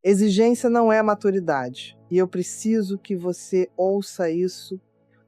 Exigência não é maturidade. E eu preciso que você ouça isso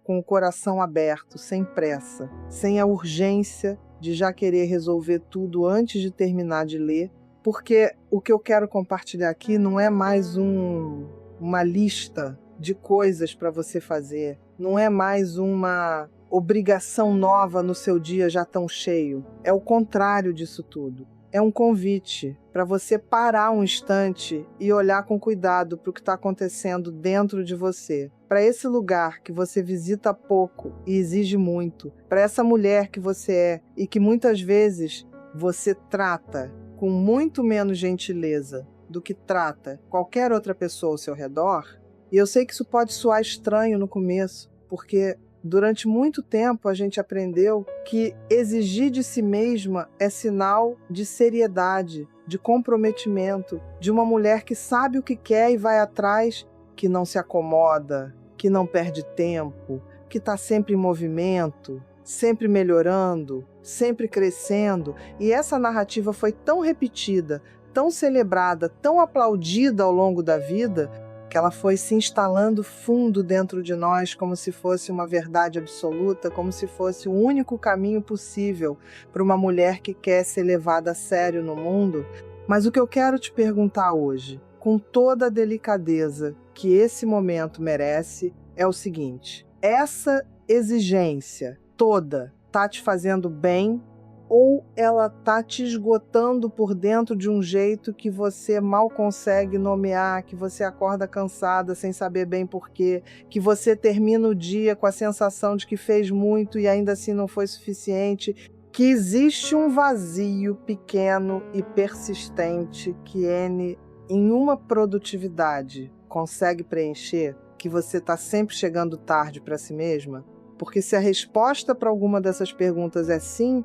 com o coração aberto, sem pressa, sem a urgência de já querer resolver tudo antes de terminar de ler, porque o que eu quero compartilhar aqui não é mais uma lista de coisas para você fazer, não é mais uma obrigação nova no seu dia já tão cheio. É o contrário disso tudo. É um convite para você parar um instante e olhar com cuidado para o que está acontecendo dentro de você, para esse lugar que você visita pouco e exige muito, para essa mulher que você é e que muitas vezes você trata com muito menos gentileza do que trata qualquer outra pessoa ao seu redor. E eu sei que isso pode soar estranho no começo, porque durante muito tempo a gente aprendeu que exigir de si mesma é sinal de seriedade, de comprometimento, de uma mulher que sabe o que quer e vai atrás, que não se acomoda, que não perde tempo, que está sempre em movimento, sempre melhorando, sempre crescendo. E essa narrativa foi tão repetida, tão celebrada, tão aplaudida ao longo da vida, que ela foi se instalando fundo dentro de nós como se fosse uma verdade absoluta, como se fosse o único caminho possível para uma mulher que quer ser levada a sério no mundo. Mas o que eu quero te perguntar hoje, com toda a delicadeza que esse momento merece, é o seguinte: essa exigência toda tá te fazendo bem ou ela tá te esgotando por dentro de um jeito que você mal consegue nomear, que você acorda cansada sem saber bem porquê, que você termina o dia com a sensação de que fez muito e ainda assim não foi suficiente, que existe um vazio pequeno e persistente que N, em uma produtividade, consegue preencher, que você está sempre chegando tarde para si mesma? Porque se a resposta para alguma dessas perguntas é sim,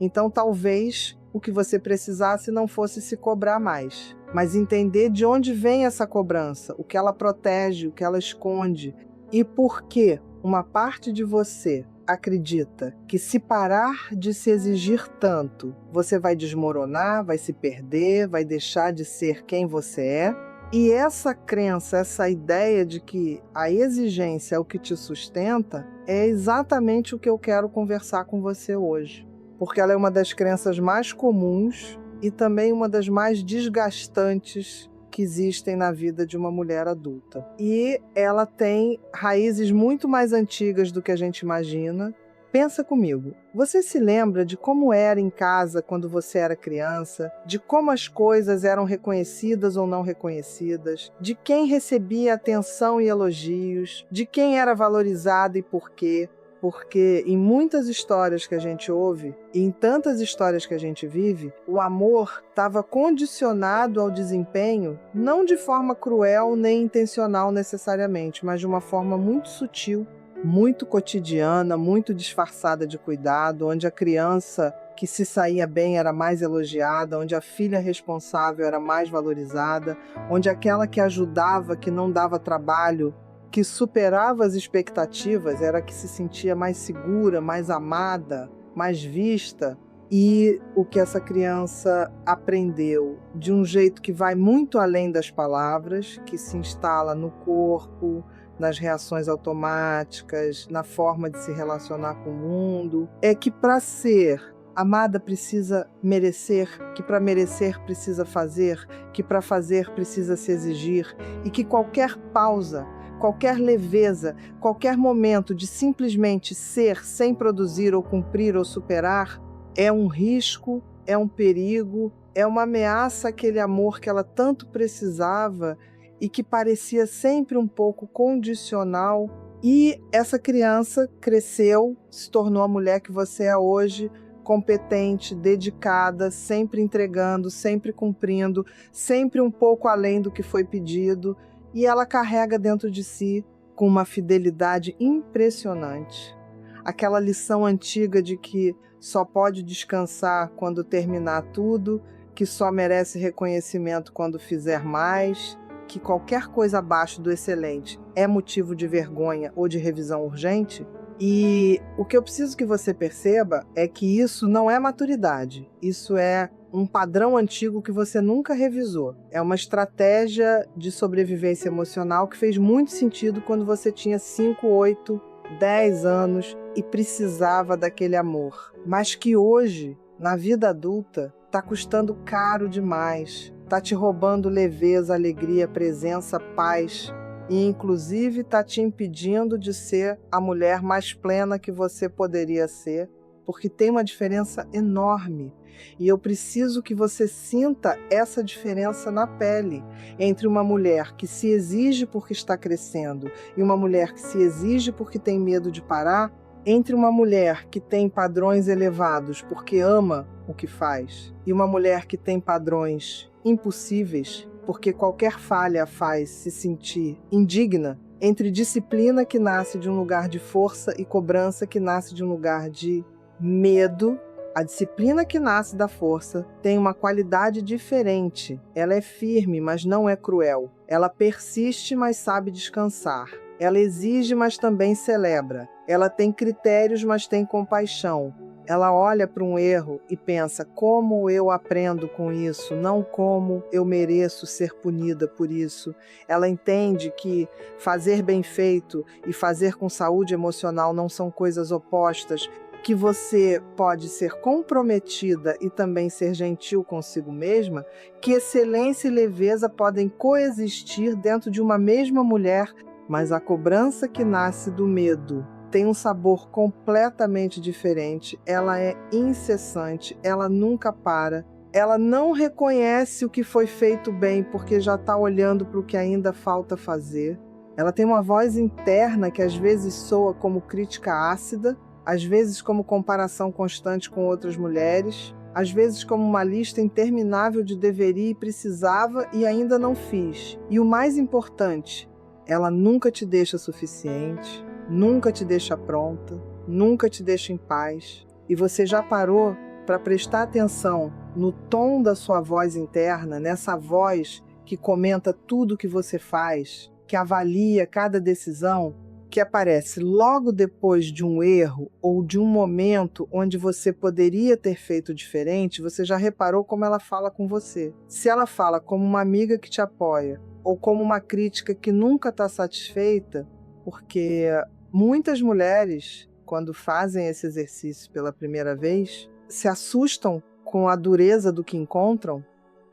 então talvez o que você precisasse não fosse se cobrar mais, mas entender de onde vem essa cobrança, o que ela protege, o que ela esconde, e por que uma parte de você acredita que se parar de se exigir tanto, você vai desmoronar, vai se perder, vai deixar de ser quem você é. E essa crença, essa ideia de que a exigência é o que te sustenta, é exatamente o que eu quero conversar com você hoje. Porque ela é uma das crenças mais comuns e também uma das mais desgastantes que existem na vida de uma mulher adulta. E ela tem raízes muito mais antigas do que a gente imagina. Pensa comigo, você se lembra de como era em casa quando você era criança? De como as coisas eram reconhecidas ou não reconhecidas? De quem recebia atenção e elogios? De quem era valorizado e por quê? Porque em muitas histórias que a gente ouve, e em tantas histórias que a gente vive, o amor estava condicionado ao desempenho, não de forma cruel nem intencional necessariamente, mas de uma forma muito sutil, muito cotidiana, muito disfarçada de cuidado, onde a criança que se saía bem era mais elogiada, onde a filha responsável era mais valorizada, onde aquela que ajudava, que não dava trabalho, que superava as expectativas, era a que se sentia mais segura, mais amada, mais vista. E o que essa criança aprendeu de um jeito que vai muito além das palavras, que se instala no corpo, nas reações automáticas, na forma de se relacionar com o mundo, é que para ser amada precisa merecer, que para merecer precisa fazer, que para fazer precisa se exigir, e que qualquer pausa, qualquer leveza, qualquer momento de simplesmente ser sem produzir ou cumprir ou superar é um risco, é um perigo, é uma ameaça àquele amor que ela tanto precisava e que parecia sempre um pouco condicional. E essa criança cresceu, se tornou a mulher que você é hoje, competente, dedicada, sempre entregando, sempre cumprindo, sempre um pouco além do que foi pedido. E ela carrega dentro de si, com uma fidelidade impressionante, aquela lição antiga de que só pode descansar quando terminar tudo, que só merece reconhecimento quando fizer mais, que qualquer coisa abaixo do excelente é motivo de vergonha ou de revisão urgente. E o que eu preciso que você perceba é que isso não é maturidade, isso é um padrão antigo que você nunca revisou. É uma estratégia de sobrevivência emocional que fez muito sentido quando você tinha 5, 8, 10 anos e precisava daquele amor. Mas que hoje, na vida adulta, está custando caro demais. Está te roubando leveza, alegria, presença, paz. E inclusive está te impedindo de ser a mulher mais plena que você poderia ser. Porque tem uma diferença enorme. E eu preciso que você sinta essa diferença na pele entre uma mulher que se exige porque está crescendo e uma mulher que se exige porque tem medo de parar, entre uma mulher que tem padrões elevados porque ama o que faz e uma mulher que tem padrões impossíveis porque qualquer falha a faz se sentir indigna, entre disciplina que nasce de um lugar de força e cobrança que nasce de um lugar de medo. A disciplina que nasce da força tem uma qualidade diferente. Ela é firme, mas não é cruel. Ela persiste, mas sabe descansar. Ela exige, mas também celebra. Ela tem critérios, mas tem compaixão. Ela olha para um erro e pensa: como eu aprendo com isso, não como eu mereço ser punida por isso. Ela entende que fazer bem feito e fazer com saúde emocional não são coisas opostas, que você pode ser comprometida e também ser gentil consigo mesma, que excelência e leveza podem coexistir dentro de uma mesma mulher, mas a cobrança que nasce do medo tem um sabor completamente diferente, ela é incessante, ela nunca para, ela não reconhece o que foi feito bem porque já está olhando para o que ainda falta fazer. Ela tem uma voz interna que às vezes soa como crítica ácida, às vezes como comparação constante com outras mulheres, às vezes como uma lista interminável de deveria e precisava e ainda não fiz. E o mais importante, ela nunca te deixa suficiente, nunca te deixa pronta, nunca te deixa em paz. E você já parou para prestar atenção no tom da sua voz interna, nessa voz que comenta tudo que você faz, que avalia cada decisão, que aparece logo depois de um erro ou de um momento onde você poderia ter feito diferente? Você já reparou como ela fala com você? Se ela fala como uma amiga que te apoia ou como uma crítica que nunca está satisfeita, porque muitas mulheres, quando fazem esse exercício pela primeira vez, se assustam com a dureza do que encontram,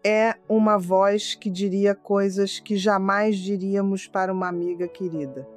é uma voz que diria coisas que jamais diríamos para uma amiga querida.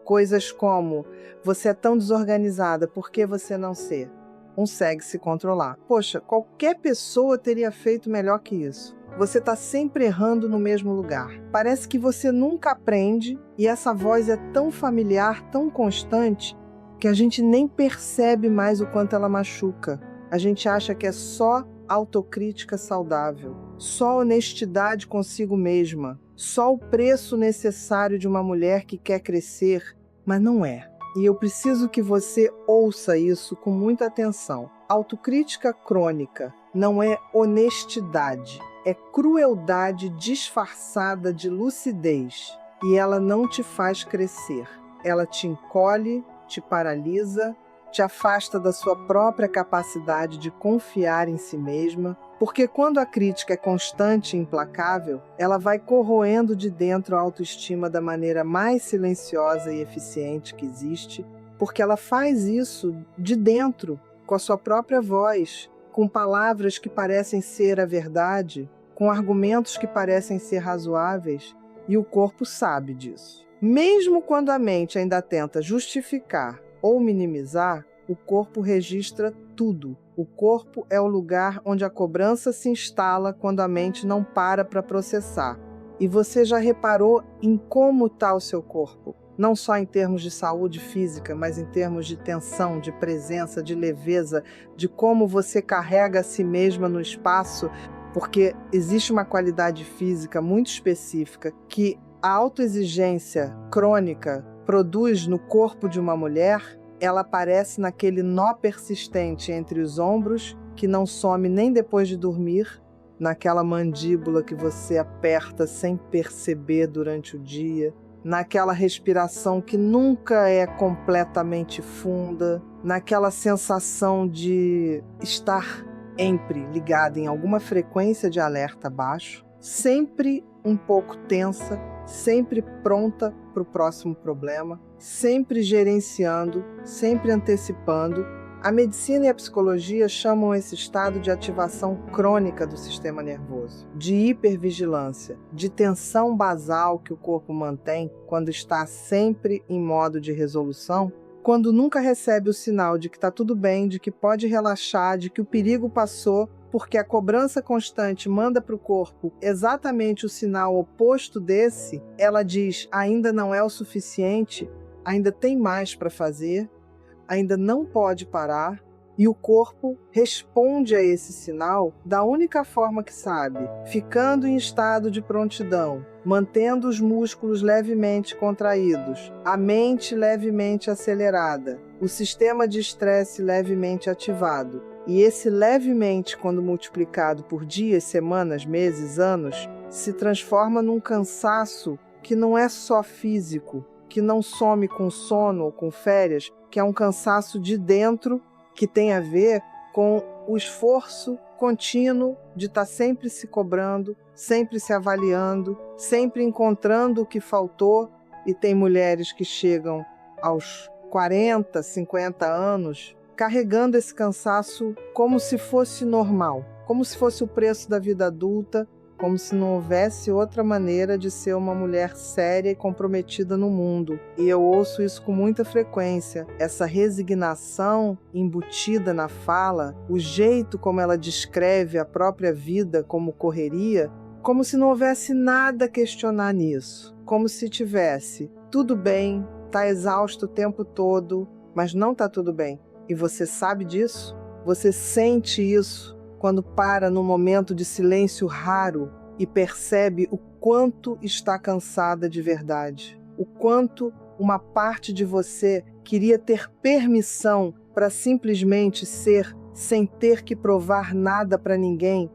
Coisas como: você é tão desorganizada, por que você não ser? Consegue se controlar. Poxa, qualquer pessoa teria feito melhor que isso. Você está sempre errando no mesmo lugar. Parece que você nunca aprende e essa voz é tão familiar, tão constante, que a gente nem percebe mais o quanto ela machuca. A gente acha que é só autocrítica saudável, só honestidade consigo mesma, só o preço necessário de uma mulher que quer crescer, mas não é. E eu preciso que você ouça isso com muita atenção. Autocrítica crônica não é honestidade, é crueldade disfarçada de lucidez. E ela não te faz crescer. Ela te encolhe, te paralisa, te afasta da sua própria capacidade de confiar em si mesma, porque quando a crítica é constante e implacável, ela vai corroendo de dentro a autoestima da maneira mais silenciosa e eficiente que existe, porque ela faz isso de dentro, com a sua própria voz, com palavras que parecem ser a verdade, com argumentos que parecem ser razoáveis, e o corpo sabe disso. Mesmo quando a mente ainda tenta justificar ou minimizar, o corpo registra tudo. O corpo é o lugar onde a cobrança se instala quando a mente não para processar. E você já reparou em como está o seu corpo? Não só em termos de saúde física, mas em termos de tensão, de presença, de leveza, de como você carrega a si mesma no espaço, porque existe uma qualidade física muito específica que a autoexigência crônica produz no corpo de uma mulher. Ela aparece naquele nó persistente entre os ombros, que não some nem depois de dormir, naquela mandíbula que você aperta sem perceber durante o dia, naquela respiração que nunca é completamente funda, naquela sensação de estar sempre ligada em alguma frequência de alerta baixo, sempre um pouco tensa, sempre pronta para o próximo problema, sempre gerenciando, sempre antecipando. A medicina e a psicologia chamam esse estado de ativação crônica do sistema nervoso, de hipervigilância, de tensão basal que o corpo mantém quando está sempre em modo de resolução, quando nunca recebe o sinal de que está tudo bem, de que pode relaxar, de que o perigo passou, porque a cobrança constante manda para o corpo exatamente o sinal oposto desse. Ela diz: ainda não é o suficiente, ainda tem mais para fazer, ainda não pode parar, e o corpo responde a esse sinal da única forma que sabe, ficando em estado de prontidão, mantendo os músculos levemente contraídos, a mente levemente acelerada, o sistema de estresse levemente ativado. E esse levemente, quando multiplicado por dias, semanas, meses, anos, se transforma num cansaço que não é só físico, que não some com sono ou com férias, que é um cansaço de dentro, que tem a ver com o esforço contínuo de estar sempre se cobrando, sempre se avaliando, sempre encontrando o que faltou. E tem mulheres que chegam aos 40, 50 anos carregando esse cansaço como se fosse normal, como se fosse o preço da vida adulta, como se não houvesse outra maneira de ser uma mulher séria e comprometida no mundo. E eu ouço isso com muita frequência, essa resignação embutida na fala, o jeito como ela descreve a própria vida como correria, como se não houvesse nada a questionar nisso, como se tivesse tudo bem, está exausto o tempo todo, mas não está tudo bem. E você sabe disso? Você sente isso quando para num momento de silêncio raro e percebe o quanto está cansada de verdade, o quanto uma parte de você queria ter permissão para simplesmente ser sem ter que provar nada para ninguém,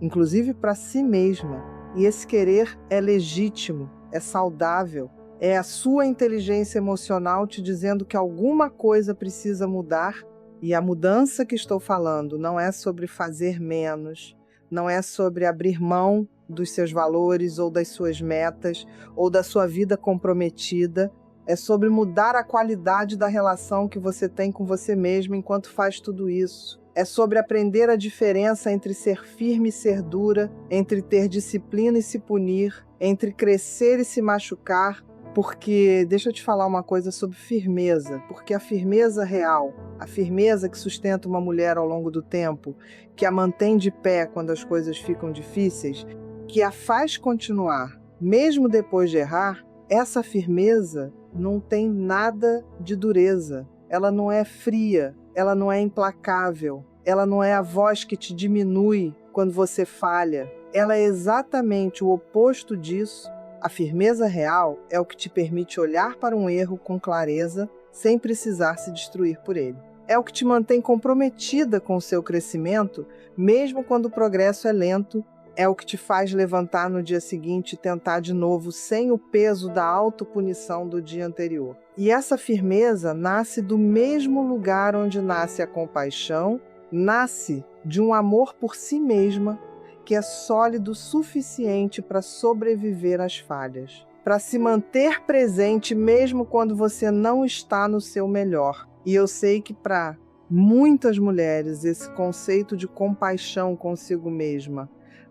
inclusive para si mesma. E esse querer é legítimo, é saudável. É a sua inteligência emocional te dizendo que alguma coisa precisa mudar, e a mudança que estou falando não é sobre fazer menos, não é sobre abrir mão dos seus valores ou das suas metas ou da sua vida comprometida, é sobre mudar a qualidade da relação que você tem com você mesmo enquanto faz tudo isso. É sobre aprender a diferença entre ser firme e ser dura, entre ter disciplina e se punir, entre crescer e se machucar. Porque, deixa eu te falar uma coisa sobre firmeza, porque a firmeza real, a firmeza que sustenta uma mulher ao longo do tempo, que a mantém de pé quando as coisas ficam difíceis, que a faz continuar, mesmo depois de errar, essa firmeza não tem nada de dureza, ela não é fria, ela não é implacável, ela não é a voz que te diminui quando você falha, ela é exatamente o oposto disso. A firmeza real é o que te permite olhar para um erro com clareza, sem precisar se destruir por ele. É o que te mantém comprometida com o seu crescimento, mesmo quando o progresso é lento. É o que te faz levantar no dia seguinte e tentar de novo, sem o peso da autopunição do dia anterior. E essa firmeza nasce do mesmo lugar onde nasce a compaixão, nasce de um amor por si mesma, que é sólido o suficiente para sobreviver às falhas, para se manter presente mesmo quando você não está no seu melhor. E eu sei que para muitas mulheres esse conceito de compaixão consigo mesma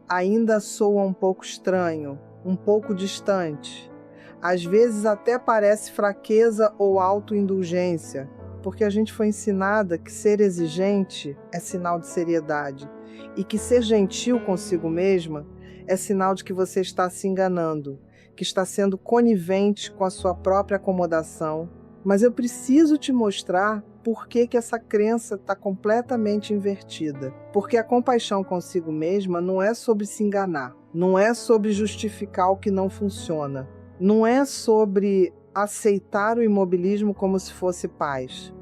ainda soa um pouco estranho, um pouco distante. Às vezes até parece fraqueza ou autoindulgência, porque a gente foi ensinada que ser exigente é sinal de seriedade. E que ser gentil consigo mesma é sinal de que você está se enganando, que está sendo conivente com a sua própria acomodação. Mas eu preciso te mostrar por que essa crença está completamente invertida. Porque a compaixão consigo mesma não é sobre se enganar, não é sobre justificar o que não funciona, não é sobre aceitar o imobilismo como se fosse paz.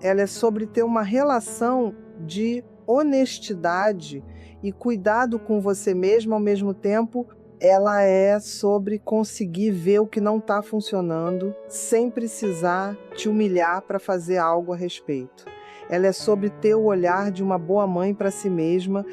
Ela é sobre ter uma relação de honestidade e cuidado com você mesmo ao mesmo tempo. Ela é sobre conseguir ver o que não está funcionando sem precisar te humilhar para fazer algo a respeito. ela é sobre ter o olhar de uma boa mãe para si mesma,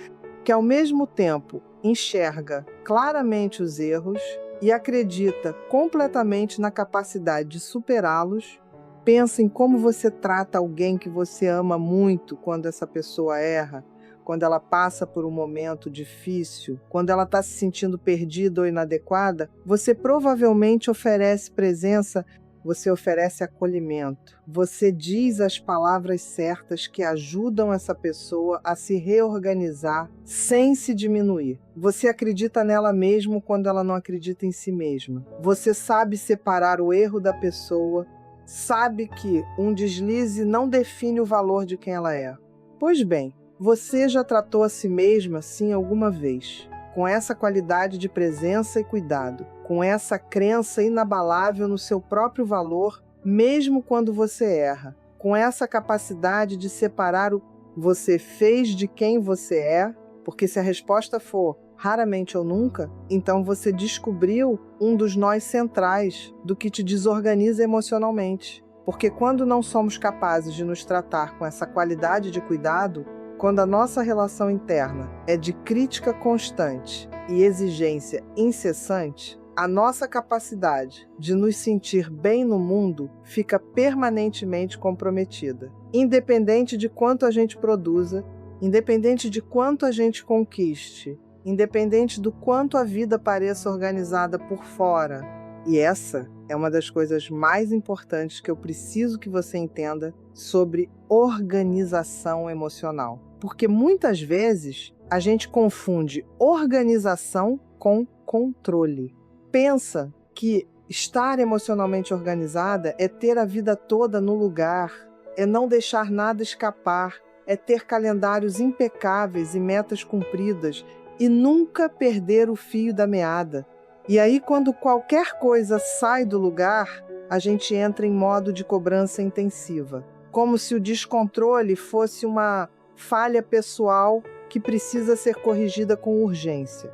que ao mesmo tempo enxerga claramente os erros e acredita completamente na capacidade de superá-los. Pensa em como você trata alguém que você ama muito quando essa pessoa erra, quando ela passa por um momento difícil, quando ela está se sentindo perdida ou inadequada. Você provavelmente oferece presença, você oferece acolhimento. Você diz as palavras certas que ajudam essa pessoa a se reorganizar sem se diminuir. Você acredita nela mesmo quando ela não acredita em si mesma. Você sabe separar o erro da pessoa, sabe que um deslize não define o valor de quem ela é. Pois bem, você já tratou a si mesma assim alguma vez, com essa qualidade de presença e cuidado, com essa crença inabalável no seu próprio valor, mesmo quando você erra, com essa capacidade de separar o que você fez de quem você é, porque se a resposta for raramente ou nunca, então você descobriu um dos nós centrais do que te desorganiza emocionalmente. Porque quando não somos capazes de nos tratar com essa qualidade de cuidado, quando a nossa relação interna é de crítica constante e exigência incessante, a nossa capacidade de nos sentir bem no mundo fica permanentemente comprometida. Independente de quanto a gente produza, independente de quanto a gente conquiste, independente do quanto a vida pareça organizada por fora. E essa é uma das coisas mais importantes que eu preciso que você entenda sobre organização emocional. Porque muitas vezes a gente confunde organização com controle. Pensa que estar emocionalmente organizada é ter a vida toda no lugar, é não deixar nada escapar, é ter calendários impecáveis e metas cumpridas e nunca perder o fio da meada. E aí, quando qualquer coisa sai do lugar, a gente entra em modo de cobrança intensiva, como se o descontrole fosse uma falha pessoal que precisa ser corrigida com urgência.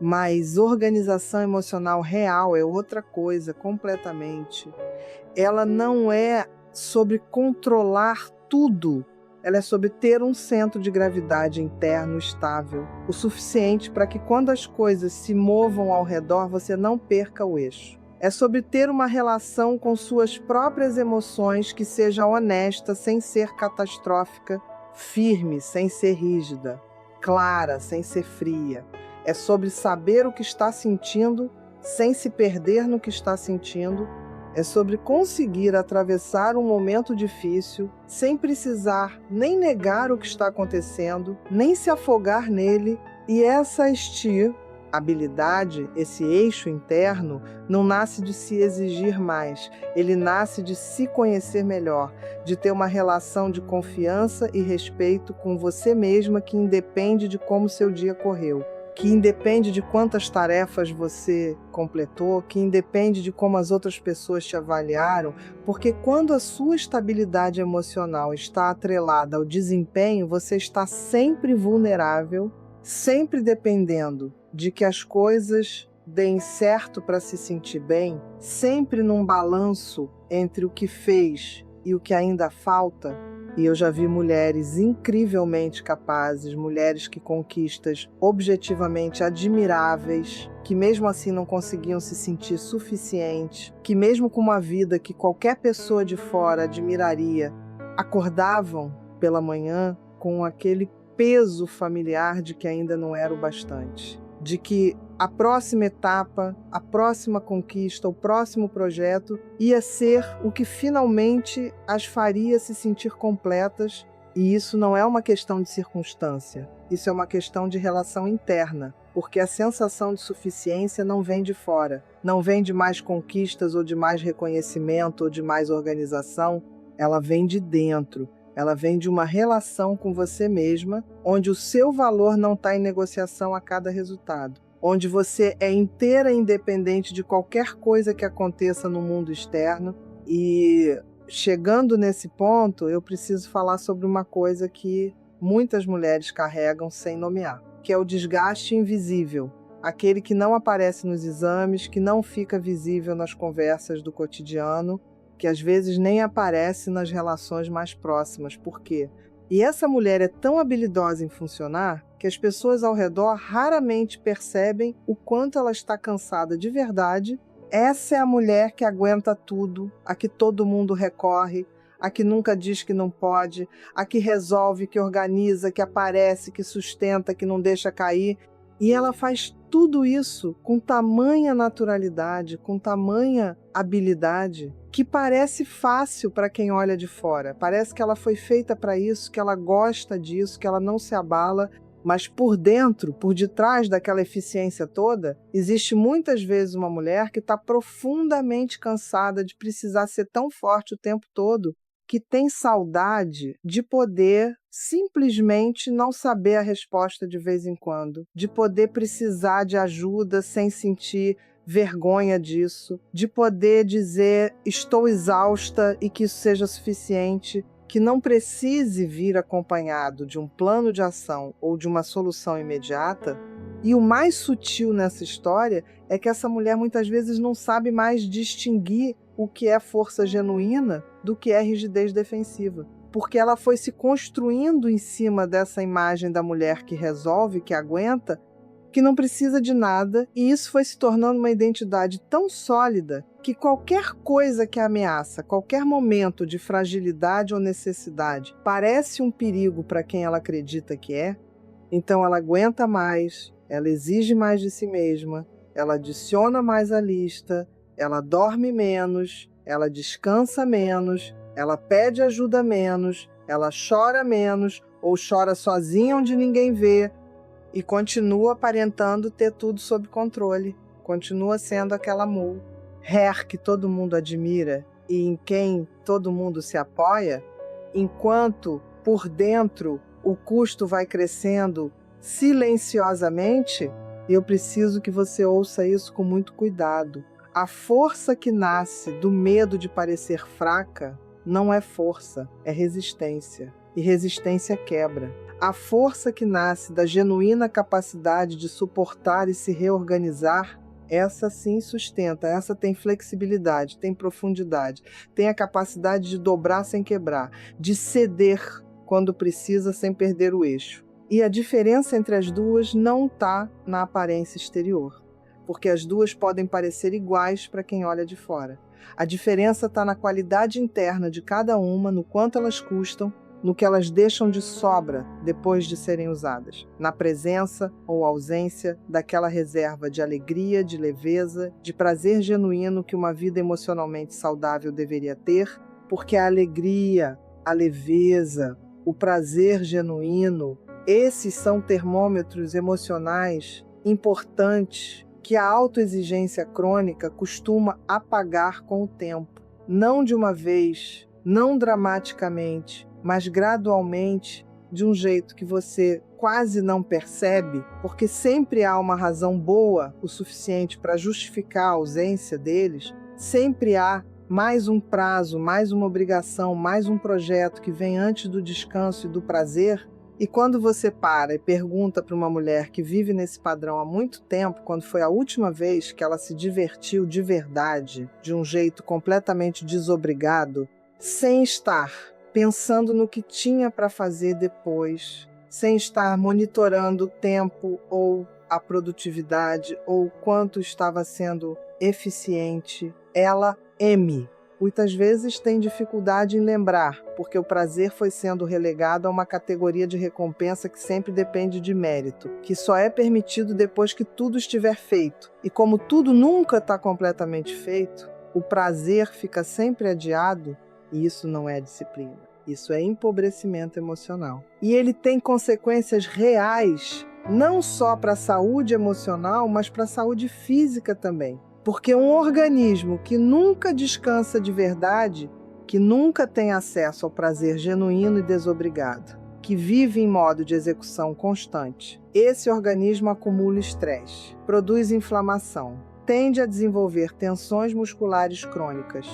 Mas organização emocional real é outra coisa completamente. Ela não é sobre controlar tudo. Ela é sobre ter um centro de gravidade interno estável, o suficiente para que quando as coisas se movam ao redor, você não perca o eixo. É sobre ter uma relação com suas próprias emoções que seja honesta, sem ser catastrófica, firme, sem ser rígida, clara, sem ser fria. É sobre saber o que está sentindo, sem se perder no que está sentindo. É sobre conseguir atravessar um momento difícil sem precisar nem negar o que está acontecendo, nem se afogar nele. E essa habilidade, esse eixo interno, não nasce de se exigir mais, ele nasce de se conhecer melhor, de ter uma relação de confiança e respeito com você mesma que independe de como seu dia correu, que independe de quantas tarefas você completou, que independe de como as outras pessoas te avaliaram, porque quando a sua estabilidade emocional está atrelada ao desempenho, você está sempre vulnerável, sempre dependendo de que as coisas deem certo para se sentir bem, sempre num balanço entre o que fez e o que ainda falta. E eu já vi mulheres incrivelmente capazes, mulheres que conquistam objetivamente admiráveis, que mesmo assim não conseguiam se sentir suficientes, que mesmo com uma vida que qualquer pessoa de fora admiraria, acordavam pela manhã com aquele peso familiar de que ainda não era o bastante, de que a próxima etapa, a próxima conquista, o próximo projeto ia ser o que finalmente as faria se sentir completas. E isso não é uma questão de circunstância, isso é uma questão de relação interna, porque a sensação de suficiência não vem de fora, não vem de mais conquistas ou de mais reconhecimento ou de mais organização, ela vem de dentro. Ela vem de uma relação com você mesma, onde o seu valor não está em negociação a cada resultado, onde você é inteira e independente de qualquer coisa que aconteça no mundo externo. E chegando nesse ponto, eu preciso falar sobre uma coisa que muitas mulheres carregam sem nomear, que é o desgaste invisível, aquele que não aparece nos exames, que não fica visível nas conversas do cotidiano, que às vezes nem aparece nas relações mais próximas. Por quê? E essa mulher é tão habilidosa em funcionar que as pessoas ao redor raramente percebem o quanto ela está cansada de verdade. Essa é a mulher que aguenta tudo, a que todo mundo recorre, a que nunca diz que não pode, a que resolve, que organiza, que aparece, que sustenta, que não deixa cair. E ela faz tudo isso com tamanha naturalidade, com tamanha habilidade, que parece fácil para quem olha de fora. Parece que ela foi feita para isso, que ela gosta disso, que ela não se abala. Mas por dentro, por detrás daquela eficiência toda, existe muitas vezes uma mulher que está profundamente cansada de precisar ser tão forte o tempo todo, que tem saudade de poder simplesmente não saber a resposta de vez em quando, de poder precisar de ajuda sem sentir vergonha disso, de poder dizer estou exausta e que isso seja suficiente, que não precise vir acompanhado de um plano de ação ou de uma solução imediata. E o mais sutil nessa história é que essa mulher muitas vezes não sabe mais distinguir o que é força genuína do que é rigidez defensiva. Porque ela foi se construindo em cima dessa imagem da mulher que resolve, que aguenta, que não precisa de nada, e isso foi se tornando uma identidade tão sólida que qualquer coisa que ameaça, qualquer momento de fragilidade ou necessidade, parece um perigo para quem ela acredita que é, então ela aguenta mais, ela exige mais de si mesma, ela adiciona mais à lista, ela dorme menos, ela descansa menos, ela pede ajuda menos, ela chora menos ou chora sozinha onde ninguém vê e continua aparentando ter tudo sob controle, continua sendo aquela mulher que todo mundo admira e em quem todo mundo se apoia, enquanto por dentro o custo vai crescendo silenciosamente. Eu preciso que você ouça isso com muito cuidado. A força que nasce do medo de parecer fraca não é força, é resistência. E resistência quebra. A força que nasce da genuína capacidade de suportar e se reorganizar, essa sim sustenta, essa tem flexibilidade, tem profundidade, tem a capacidade de dobrar sem quebrar, de ceder quando precisa sem perder o eixo. E a diferença entre as duas não está na aparência exterior, porque as duas podem parecer iguais para quem olha de fora. A diferença está na qualidade interna de cada uma, no quanto elas custam, no que elas deixam de sobra depois de serem usadas, na presença ou ausência daquela reserva de alegria, de leveza, de prazer genuíno que uma vida emocionalmente saudável deveria ter, porque a alegria, a leveza, o prazer genuíno, esses são termômetros emocionais importantes que a autoexigência crônica costuma apagar com o tempo. Não de uma vez, não dramaticamente, mas gradualmente, de um jeito que você quase não percebe, porque sempre há uma razão boa o suficiente para justificar a ausência deles, sempre há mais um prazo, mais uma obrigação, mais um projeto que vem antes do descanso e do prazer. E quando você para e pergunta para uma mulher que vive nesse padrão há muito tempo, quando foi a última vez que ela se divertiu de verdade, de um jeito completamente desobrigado, sem estar pensando no que tinha para fazer depois, sem estar monitorando o tempo ou a produtividade ou o quanto estava sendo eficiente, ela muitas vezes tem dificuldade em lembrar, porque o prazer foi sendo relegado a uma categoria de recompensa que sempre depende de mérito, que só é permitido depois que tudo estiver feito. E como tudo nunca está completamente feito, o prazer fica sempre adiado, e isso não é disciplina. Isso é empobrecimento emocional. E ele tem consequências reais, não só para a saúde emocional, mas para a saúde física também. Porque um organismo que nunca descansa de verdade, que nunca tem acesso ao prazer genuíno e desobrigado, que vive em modo de execução constante, esse organismo acumula estresse, produz inflamação, tende a desenvolver tensões musculares crônicas,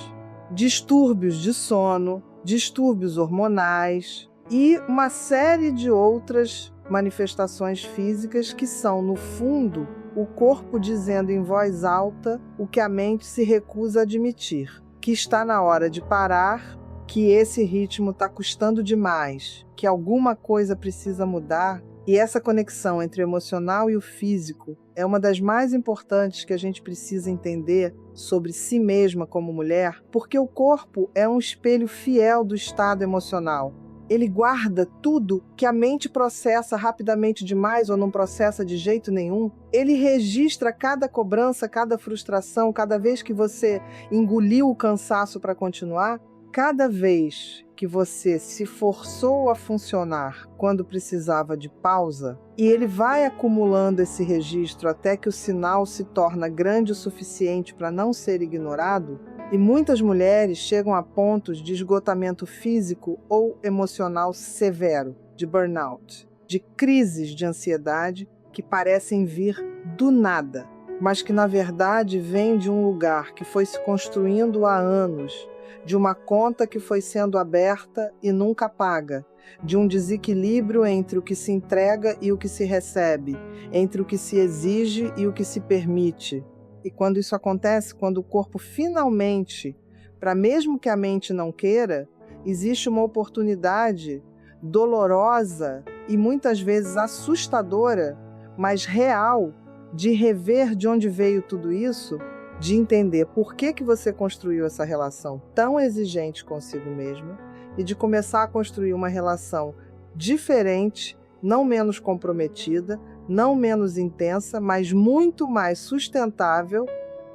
distúrbios de sono, distúrbios hormonais e uma série de outras manifestações físicas que são, no fundo, o corpo dizendo em voz alta o que a mente se recusa a admitir, que está na hora de parar, que esse ritmo está custando demais, que alguma coisa precisa mudar. E essa conexão entre o emocional e o físico é uma das mais importantes que a gente precisa entender sobre si mesma como mulher, porque o corpo é um espelho fiel do estado emocional. Ele guarda tudo que a mente processa rapidamente demais ou não processa de jeito nenhum. Ele registra cada cobrança, cada frustração, cada vez que você engoliu o cansaço para continuar. Cada vez que você se forçou a funcionar quando precisava de pausa, e ele vai acumulando esse registro até que o sinal se torna grande o suficiente para não ser ignorado, e muitas mulheres chegam a pontos de esgotamento físico ou emocional severo, de burnout, de crises de ansiedade que parecem vir do nada, mas que na verdade vêm de um lugar que foi se construindo há anos, de uma conta que foi sendo aberta e nunca paga, de um desequilíbrio entre o que se entrega e o que se recebe, entre o que se exige e o que se permite. E quando isso acontece, quando o corpo finalmente, para mesmo que a mente não queira, existe uma oportunidade dolorosa e muitas vezes assustadora, mas real, de rever de onde veio tudo isso, de entender por que você construiu essa relação tão exigente consigo mesma e de começar a construir uma relação diferente, não menos comprometida, não menos intensa, mas muito mais sustentável,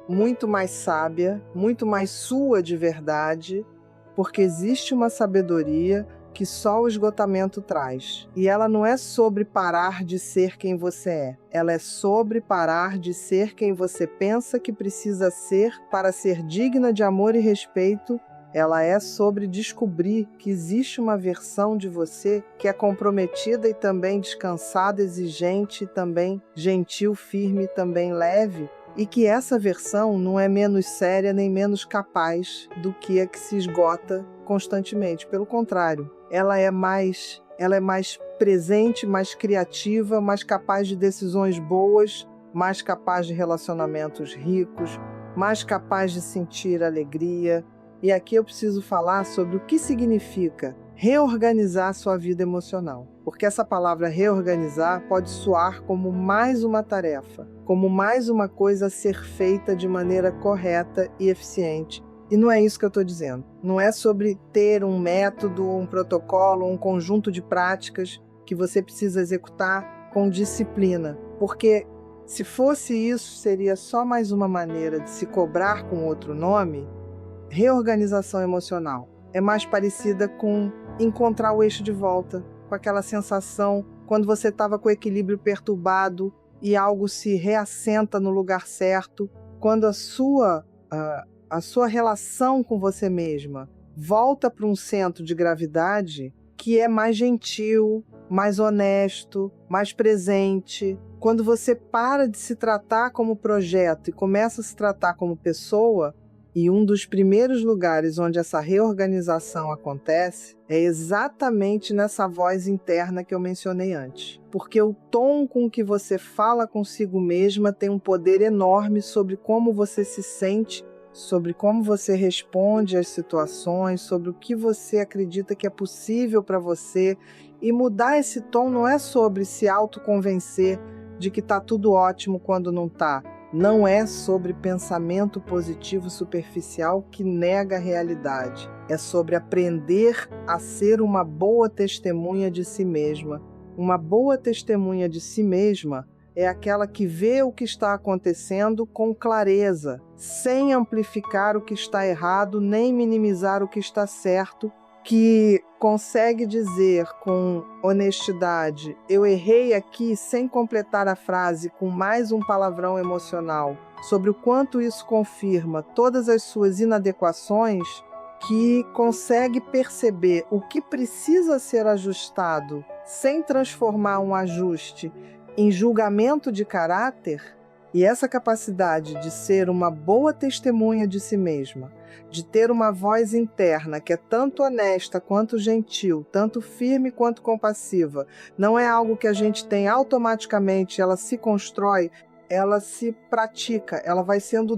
muito mais sábia, muito mais sua de verdade, porque existe uma sabedoria que só o esgotamento traz. E ela não é sobre parar de ser quem você é. Ela é sobre parar de ser quem você pensa que precisa ser para ser digna de amor e respeito. Ela é sobre descobrir que existe uma versão de você que é comprometida e também descansada, exigente, também gentil, firme, também leve, e que essa versão não é menos séria nem menos capaz do que a que se esgota constantemente. Pelo contrário, ela é mais presente, mais criativa, mais capaz de decisões boas, mais capaz de relacionamentos ricos, mais capaz de sentir alegria. E aqui eu preciso falar sobre o que significa reorganizar sua vida emocional. Porque essa palavra reorganizar pode soar como mais uma tarefa, como mais uma coisa a ser feita de maneira correta e eficiente. E não é isso que eu estou dizendo. Não é sobre ter um método, um protocolo, um conjunto de práticas que você precisa executar com disciplina. Porque se fosse isso, seria só mais uma maneira de se cobrar com outro nome. Reorganização emocional é mais parecida com encontrar o eixo de volta, com aquela sensação quando você estava com o equilíbrio perturbado e algo se reassenta no lugar certo, quando a sua relação com você mesma volta para um centro de gravidade que é mais gentil, mais honesto, mais presente. Quando você para de se tratar como projeto e começa a se tratar como pessoa, e um dos primeiros lugares onde essa reorganização acontece é exatamente nessa voz interna que eu mencionei antes. Porque o tom com que você fala consigo mesma tem um poder enorme sobre como você se sente, sobre como você responde às situações, sobre o que você acredita que é possível para você. E mudar esse tom não é sobre se autoconvencer de que está tudo ótimo quando não está. Não é sobre pensamento positivo superficial que nega a realidade. É sobre aprender a ser uma boa testemunha de si mesma. Uma boa testemunha de si mesma é aquela que vê o que está acontecendo com clareza, sem amplificar o que está errado, nem minimizar o que está certo, que consegue dizer com honestidade, eu errei aqui, sem completar a frase com mais um palavrão emocional, sobre o quanto isso confirma todas as suas inadequações, que consegue perceber o que precisa ser ajustado, sem transformar um ajuste em julgamento de caráter. E essa capacidade de ser uma boa testemunha de si mesma, de ter uma voz interna que é tanto honesta quanto gentil, tanto firme quanto compassiva, não é algo que a gente tem automaticamente, ela se constrói, ela se pratica, ela vai sendo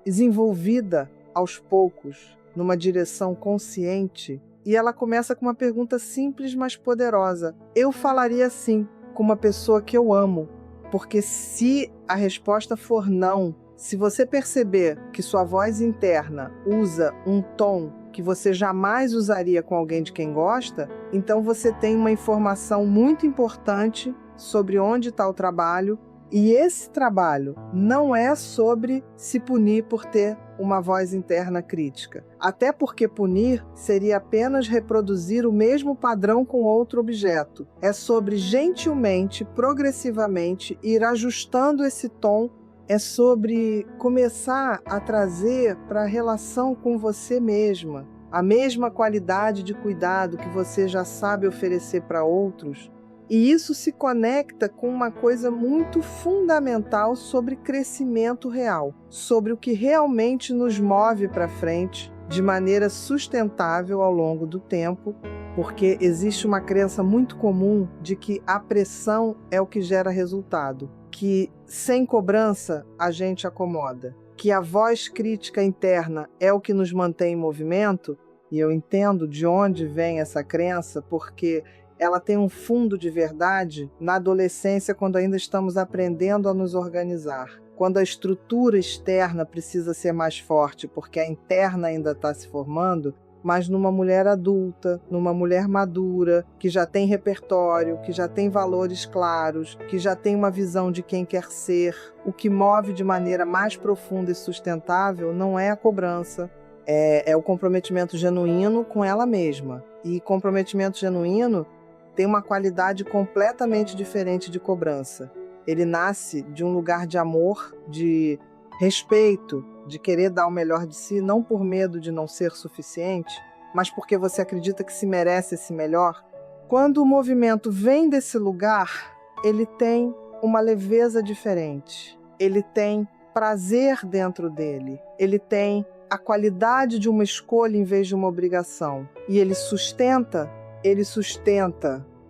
desenvolvida aos poucos, numa direção consciente, e ela começa com uma pergunta simples, mas poderosa. Eu falaria assim com uma pessoa que eu amo, porque se a resposta for não, se você perceber que sua voz interna usa um tom que você jamais usaria com alguém de quem gosta, então você tem uma informação muito importante sobre onde está o trabalho. E esse trabalho não é sobre se punir por ter uma voz interna crítica. Até porque punir seria apenas reproduzir o mesmo padrão com outro objeto. É sobre gentilmente, progressivamente, ir ajustando esse tom. É sobre começar a trazer para a relação com você mesma a mesma qualidade de cuidado que você já sabe oferecer para outros. E isso se conecta com uma coisa muito fundamental sobre crescimento real, sobre o que realmente nos move para frente de maneira sustentável ao longo do tempo, porque existe uma crença muito comum de que a pressão é o que gera resultado, que sem cobrança a gente acomoda, que a voz crítica interna é o que nos mantém em movimento. E eu entendo de onde vem essa crença, porque ela tem um fundo de verdade na adolescência, quando ainda estamos aprendendo a nos organizar. Quando a estrutura externa precisa ser mais forte, porque a interna ainda está se formando, mas numa mulher adulta, numa mulher madura, que já tem repertório, que já tem valores claros, que já tem uma visão de quem quer ser, o que move de maneira mais profunda e sustentável não é a cobrança, é o comprometimento genuíno com ela mesma. E comprometimento genuíno tem uma qualidade completamente diferente de cobrança. Ele nasce de um lugar de amor, de respeito, de querer dar o melhor de si, não por medo de não ser suficiente, mas porque você acredita que se merece esse melhor. Quando o movimento vem desse lugar, ele tem uma leveza diferente. Ele tem prazer dentro dele. Ele tem a qualidade de uma escolha em vez de uma obrigação. E ele sustenta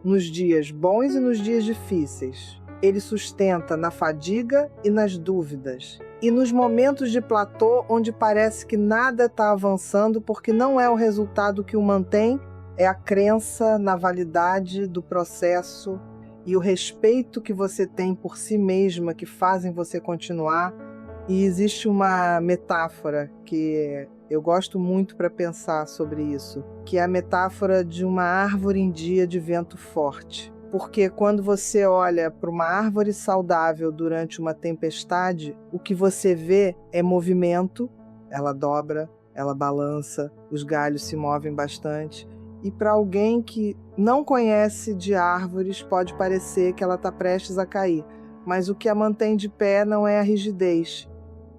nos dias bons e nos dias difíceis. Ele sustenta na fadiga e nas dúvidas. E nos momentos de platô, onde parece que nada está avançando, porque não é o resultado que o mantém, é a crença na validade do processo e o respeito que você tem por si mesma que fazem você continuar. E existe uma metáfora que eu gosto muito para pensar sobre isso, que é a metáfora de uma árvore em dia de vento forte. Porque quando você olha para uma árvore saudável durante uma tempestade, o que você vê é movimento, ela dobra, ela balança, os galhos se movem bastante. E para alguém que não conhece de árvores, pode parecer que ela está prestes a cair. Mas o que a mantém de pé não é a rigidez.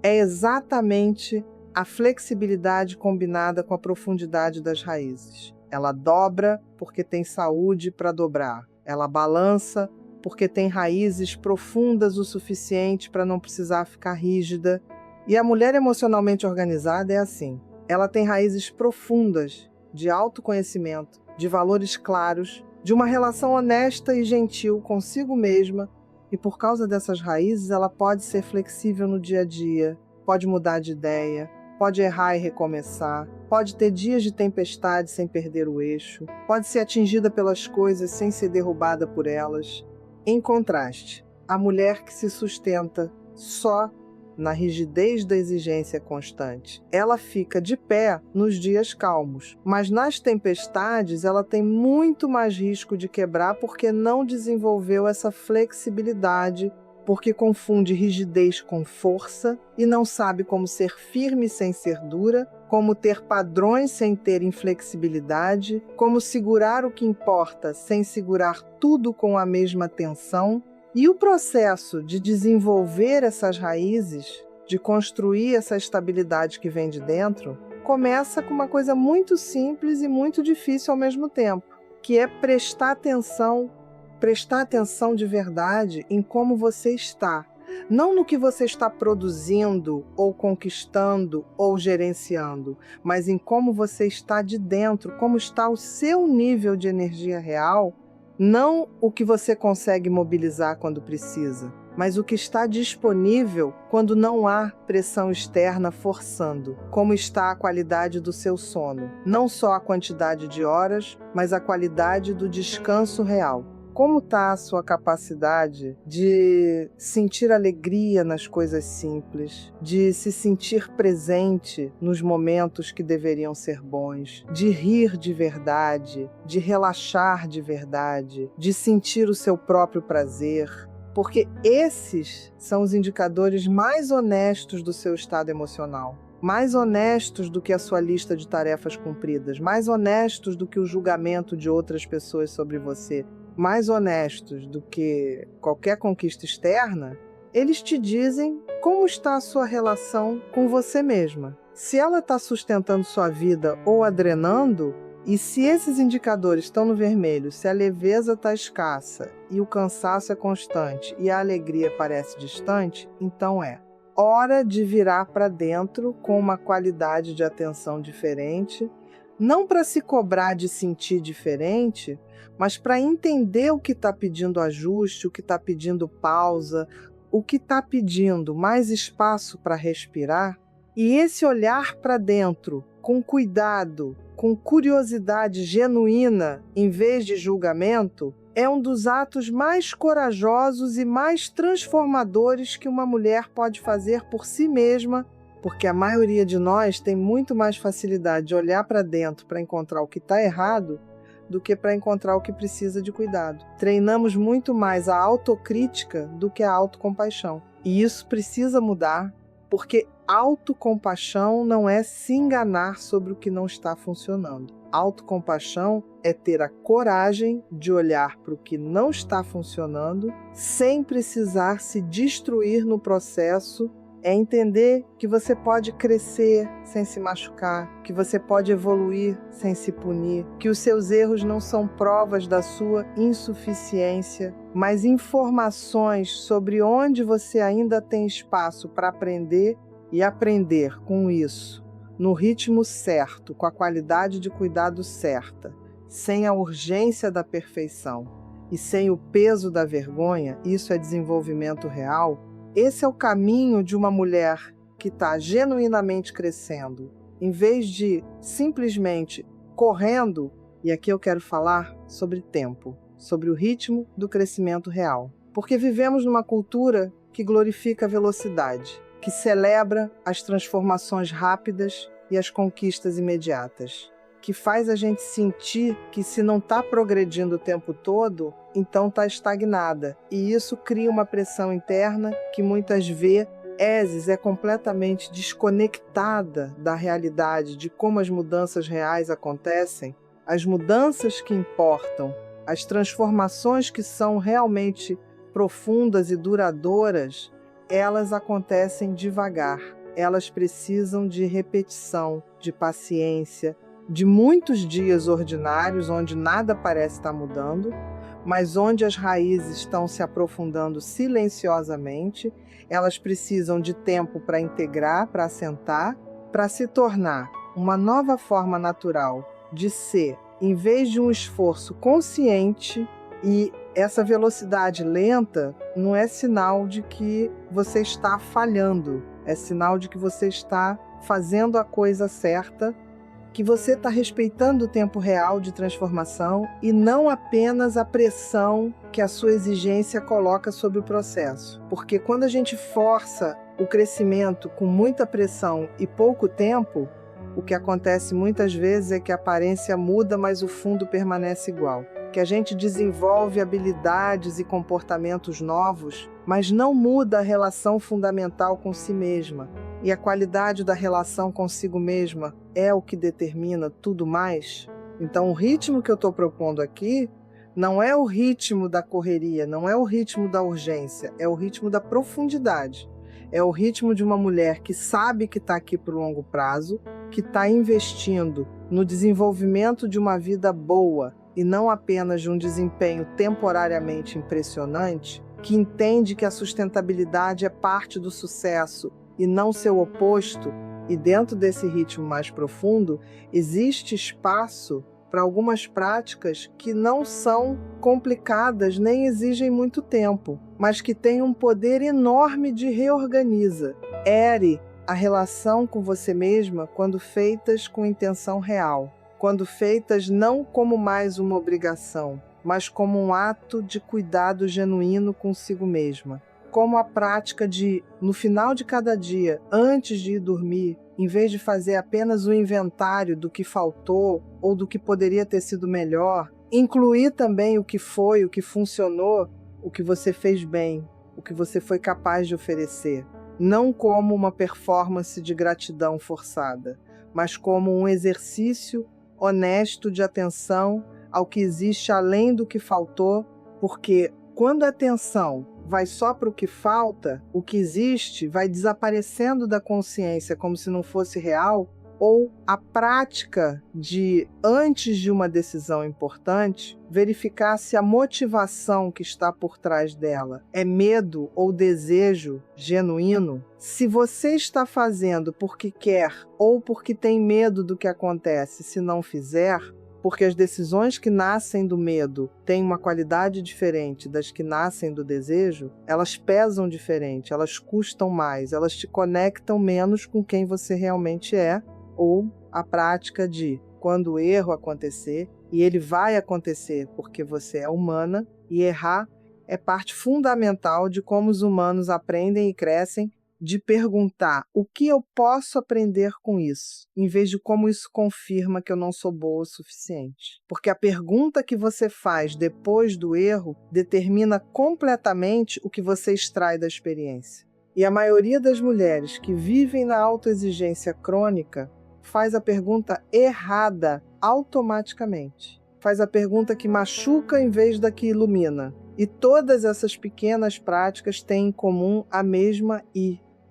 É exatamente a flexibilidade combinada com a profundidade das raízes. Ela dobra porque tem saúde para dobrar. Ela balança porque tem raízes profundas o suficiente para não precisar ficar rígida. E a mulher emocionalmente organizada é assim. Ela tem raízes profundas de autoconhecimento, de valores claros, de uma relação honesta e gentil consigo mesma. E por causa dessas raízes, ela pode ser flexível no dia a dia, pode mudar de ideia, pode errar e recomeçar, pode ter dias de tempestade sem perder o eixo, pode ser atingida pelas coisas sem ser derrubada por elas. Em contraste, a mulher que se sustenta só na rigidez da exigência constante, ela fica de pé nos dias calmos, mas nas tempestades ela tem muito mais risco de quebrar porque não desenvolveu essa flexibilidade, porque confunde rigidez com força e não sabe como ser firme sem ser dura, como ter padrões sem ter inflexibilidade, como segurar o que importa sem segurar tudo com a mesma tensão. E o processo de desenvolver essas raízes, de construir essa estabilidade que vem de dentro, começa com uma coisa muito simples e muito difícil ao mesmo tempo, que é prestar atenção de verdade em como você está. Não no que você está produzindo, ou conquistando, ou gerenciando, mas em como você está de dentro, como está o seu nível de energia real. Não o que você consegue mobilizar quando precisa, mas o que está disponível quando não há pressão externa forçando, como está a qualidade do seu sono, não só a quantidade de horas, mas a qualidade do descanso real. Como está a sua capacidade de sentir alegria nas coisas simples, de se sentir presente nos momentos que deveriam ser bons, de rir de verdade, de relaxar de verdade, de sentir o seu próprio prazer? Porque esses são os indicadores mais honestos do seu estado emocional. Mais honestos do que a sua lista de tarefas cumpridas, mais honestos do que o julgamento de outras pessoas sobre você, mais honestos do que qualquer conquista externa. Eles te dizem como está a sua relação com você mesma. Se ela está sustentando sua vida ou a drenando, e se esses indicadores estão no vermelho, se a leveza está escassa e o cansaço é constante e a alegria parece distante, então é hora de virar para dentro com uma qualidade de atenção diferente, não para se cobrar de sentir diferente, mas para entender o que está pedindo ajuste, o que está pedindo pausa, o que está pedindo mais espaço para respirar. E esse olhar para dentro, com cuidado, com curiosidade genuína, em vez de julgamento, é um dos atos mais corajosos e mais transformadores que uma mulher pode fazer por si mesma, porque a maioria de nós tem muito mais facilidade de olhar para dentro para encontrar o que está errado do que para encontrar o que precisa de cuidado. Treinamos muito mais a autocrítica do que a autocompaixão. E isso precisa mudar, porque autocompaixão não é se enganar sobre o que não está funcionando. Autocompaixão é ter a coragem de olhar para o que não está funcionando sem precisar se destruir no processo. É entender que você pode crescer sem se machucar, que você pode evoluir sem se punir, que os seus erros não são provas da sua insuficiência, mas informações sobre onde você ainda tem espaço para aprender e aprender com isso, no ritmo certo, com a qualidade de cuidado certa, sem a urgência da perfeição e sem o peso da vergonha. Isso é desenvolvimento real. Esse é o caminho de uma mulher que está genuinamente crescendo, em vez de simplesmente correndo. E aqui eu quero falar sobre tempo, sobre o ritmo do crescimento real. Porque vivemos numa cultura que glorifica a velocidade, que celebra as transformações rápidas e as conquistas imediatas, que faz a gente sentir que se não está progredindo o tempo todo, então está estagnada. E isso cria uma pressão interna que muitas vezes é completamente desconectada da realidade, de como as mudanças reais acontecem, as mudanças que importam, as transformações que são realmente profundas e duradouras, elas acontecem devagar. Elas precisam de repetição, de paciência, de muitos dias ordinários onde nada parece estar mudando, mas onde as raízes estão se aprofundando silenciosamente. Elas precisam de tempo para integrar, para assentar, para se tornar uma nova forma natural de ser, em vez de um esforço consciente. E essa velocidade lenta não é sinal de que você está falhando, é sinal de que você está fazendo a coisa certa, que você está respeitando o tempo real de transformação e não apenas a pressão que a sua exigência coloca sobre o processo. Porque quando a gente força o crescimento com muita pressão e pouco tempo, o que acontece muitas vezes é que a aparência muda, mas o fundo permanece igual. Que a gente desenvolve habilidades e comportamentos novos, mas não muda a relação fundamental com si mesma. E a qualidade da relação consigo mesma é o que determina tudo mais. Então o ritmo que eu estou propondo aqui não é o ritmo da correria, não é o ritmo da urgência, é o ritmo da profundidade. É o ritmo de uma mulher que sabe que está aqui para o longo prazo, que está investindo no desenvolvimento de uma vida boa e não apenas de um desempenho temporariamente impressionante, que entende que a sustentabilidade é parte do sucesso e não seu oposto. E dentro desse ritmo mais profundo, existe espaço para algumas práticas que não são complicadas nem exigem muito tempo, mas que têm um poder enorme de reorganiza. Ere a relação com você mesma quando feitas com intenção real, quando feitas não como mais uma obrigação, mas como um ato de cuidado genuíno consigo mesma. Como a prática de, no final de cada dia, antes de ir dormir, em vez de fazer apenas o inventário do que faltou ou do que poderia ter sido melhor, incluir também o que foi, o que funcionou, o que você fez bem, o que você foi capaz de oferecer. Não como uma performance de gratidão forçada, mas como um exercício honesto de atenção ao que existe além do que faltou, porque quando a atenção vai só para o que falta, o que existe vai desaparecendo da consciência como se não fosse real, ou a prática de, antes de uma decisão importante, verificar se a motivação que está por trás dela é medo ou desejo genuíno. Se você está fazendo porque quer ou porque tem medo do que acontece se não fizer, porque as decisões que nascem do medo têm uma qualidade diferente das que nascem do desejo, elas pesam diferente, elas custam mais, elas te conectam menos com quem você realmente é, ou a prática de, quando o erro acontecer, e ele vai acontecer porque você é humana, e errar é parte fundamental de como os humanos aprendem e crescem, de perguntar o que eu posso aprender com isso, em vez de como isso confirma que eu não sou boa o suficiente. Porque a pergunta que você faz depois do erro determina completamente o que você extrai da experiência. E a maioria das mulheres que vivem na autoexigência crônica faz a pergunta errada automaticamente. Faz a pergunta que machuca em vez da que ilumina. E todas essas pequenas práticas têm em comum a mesma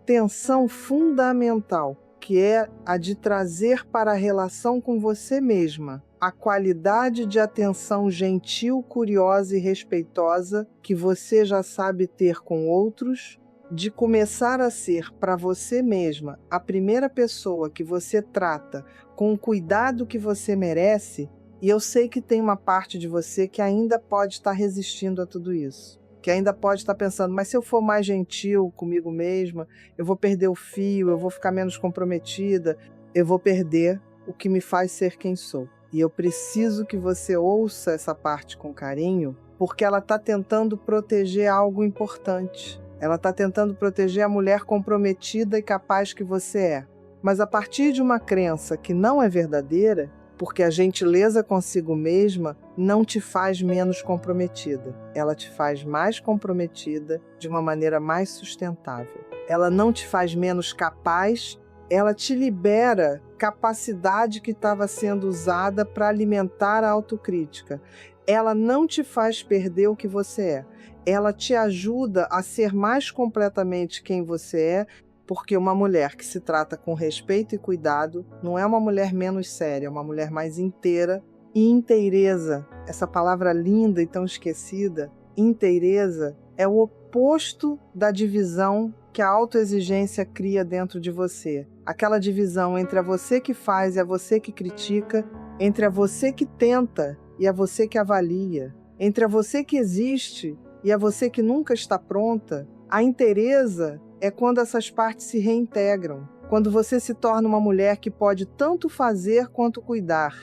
tensão fundamental, que é a de trazer para a relação com você mesma a qualidade de atenção gentil, curiosa e respeitosa que você já sabe ter com outros, de começar a ser para você mesma a primeira pessoa que você trata com o cuidado que você merece. E eu sei que tem uma parte de você que ainda pode estar resistindo a tudo isso, que ainda pode estar pensando, mas se eu for mais gentil comigo mesma, eu vou perder o fio, eu vou ficar menos comprometida, eu vou perder o que me faz ser quem sou. E eu preciso que você ouça essa parte com carinho, porque ela está tentando proteger algo importante. Ela está tentando proteger a mulher comprometida e capaz que você é. Mas a partir de uma crença que não é verdadeira, porque a gentileza consigo mesma não te faz menos comprometida. Ela te faz mais comprometida de uma maneira mais sustentável. Ela não te faz menos capaz, ela te libera capacidade que estava sendo usada para alimentar a autocrítica. Ela não te faz perder o que você é. Ela te ajuda a ser mais completamente quem você é, porque uma mulher que se trata com respeito e cuidado não é uma mulher menos séria, é uma mulher mais inteira. E inteireza, essa palavra linda e tão esquecida, inteireza é o oposto da divisão que a autoexigência cria dentro de você. Aquela divisão entre a você que faz e a você que critica, entre a você que tenta e a você que avalia, entre a você que existe e a você que nunca está pronta. A inteireza é quando essas partes se reintegram, quando você se torna uma mulher que pode tanto fazer quanto cuidar,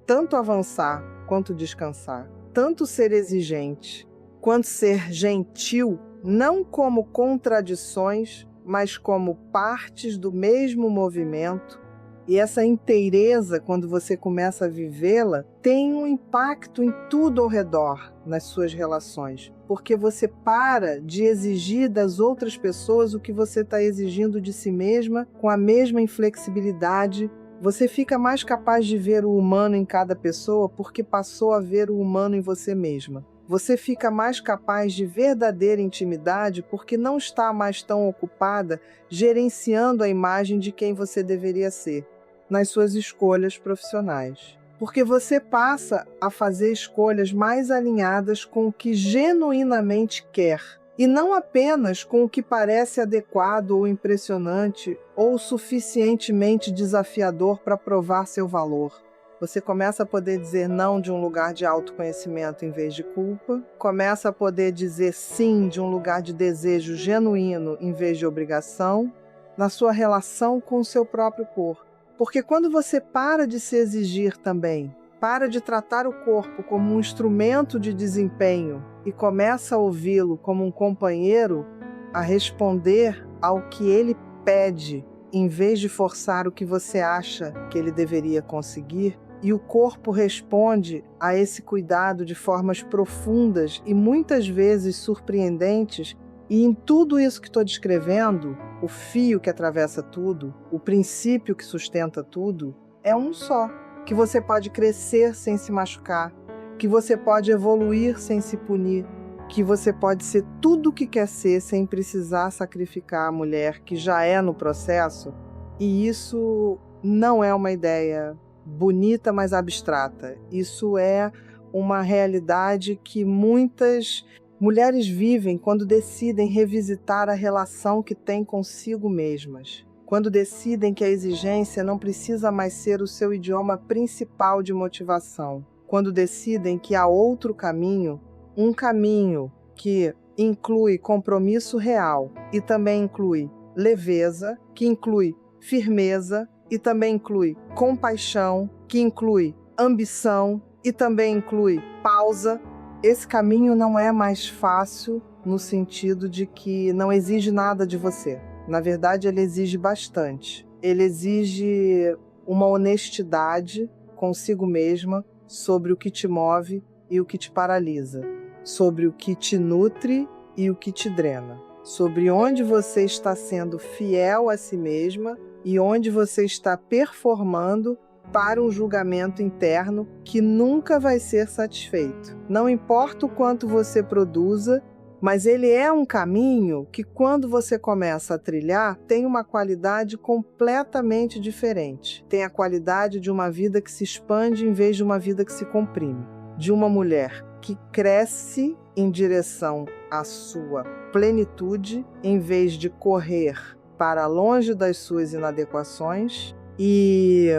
tanto avançar quanto descansar, tanto ser exigente quanto ser gentil, não como contradições, mas como partes do mesmo movimento. E essa inteireza, quando você começa a vivê-la, tem um impacto em tudo ao redor, nas suas relações. Porque você para de exigir das outras pessoas o que você está exigindo de si mesma com a mesma inflexibilidade. Você fica mais capaz de ver o humano em cada pessoa porque passou a ver o humano em você mesma. Você fica mais capaz de verdadeira intimidade porque não está mais tão ocupada gerenciando a imagem de quem você deveria ser nas suas escolhas profissionais. Porque você passa a fazer escolhas mais alinhadas com o que genuinamente quer, e não apenas com o que parece adequado ou impressionante ou suficientemente desafiador para provar seu valor. Você começa a poder dizer não de um lugar de autoconhecimento em vez de culpa. Começa a poder dizer sim de um lugar de desejo genuíno em vez de obrigação. Na sua relação com o seu próprio corpo. Porque quando você para de se exigir também, para de tratar o corpo como um instrumento de desempenho e começa a ouvi-lo como um companheiro a responder ao que ele pede, em vez de forçar o que você acha que ele deveria conseguir, e o corpo responde a esse cuidado de formas profundas e muitas vezes surpreendentes, e em tudo isso que estou descrevendo, o fio que atravessa tudo, o princípio que sustenta tudo, é um só, que você pode crescer sem se machucar, que você pode evoluir sem se punir, que você pode ser tudo o que quer ser sem precisar sacrificar a mulher que já é no processo, e isso não é uma ideia bonita, mas abstrata. Isso é uma realidade que muitas mulheres vivem quando decidem revisitar a relação que têm consigo mesmas. Quando decidem que a exigência não precisa mais ser o seu idioma principal de motivação. Quando decidem que há outro caminho, um caminho que inclui compromisso real e também inclui leveza, que inclui firmeza, e também inclui compaixão, que inclui ambição e também inclui pausa. Esse caminho não é mais fácil no sentido de que não exige nada de você. Na verdade, ele exige bastante. Ele exige uma honestidade consigo mesma sobre o que te move e o que te paralisa, sobre o que te nutre e o que te drena, sobre onde você está sendo fiel a si mesma e onde você está performando para um julgamento interno que nunca vai ser satisfeito. Não importa o quanto você produza, mas ele é um caminho que, quando você começa a trilhar, tem uma qualidade completamente diferente. Tem a qualidade de uma vida que se expande em vez de uma vida que se comprime. De uma mulher que cresce em direção à sua plenitude, em vez de correr para longe das suas inadequações, e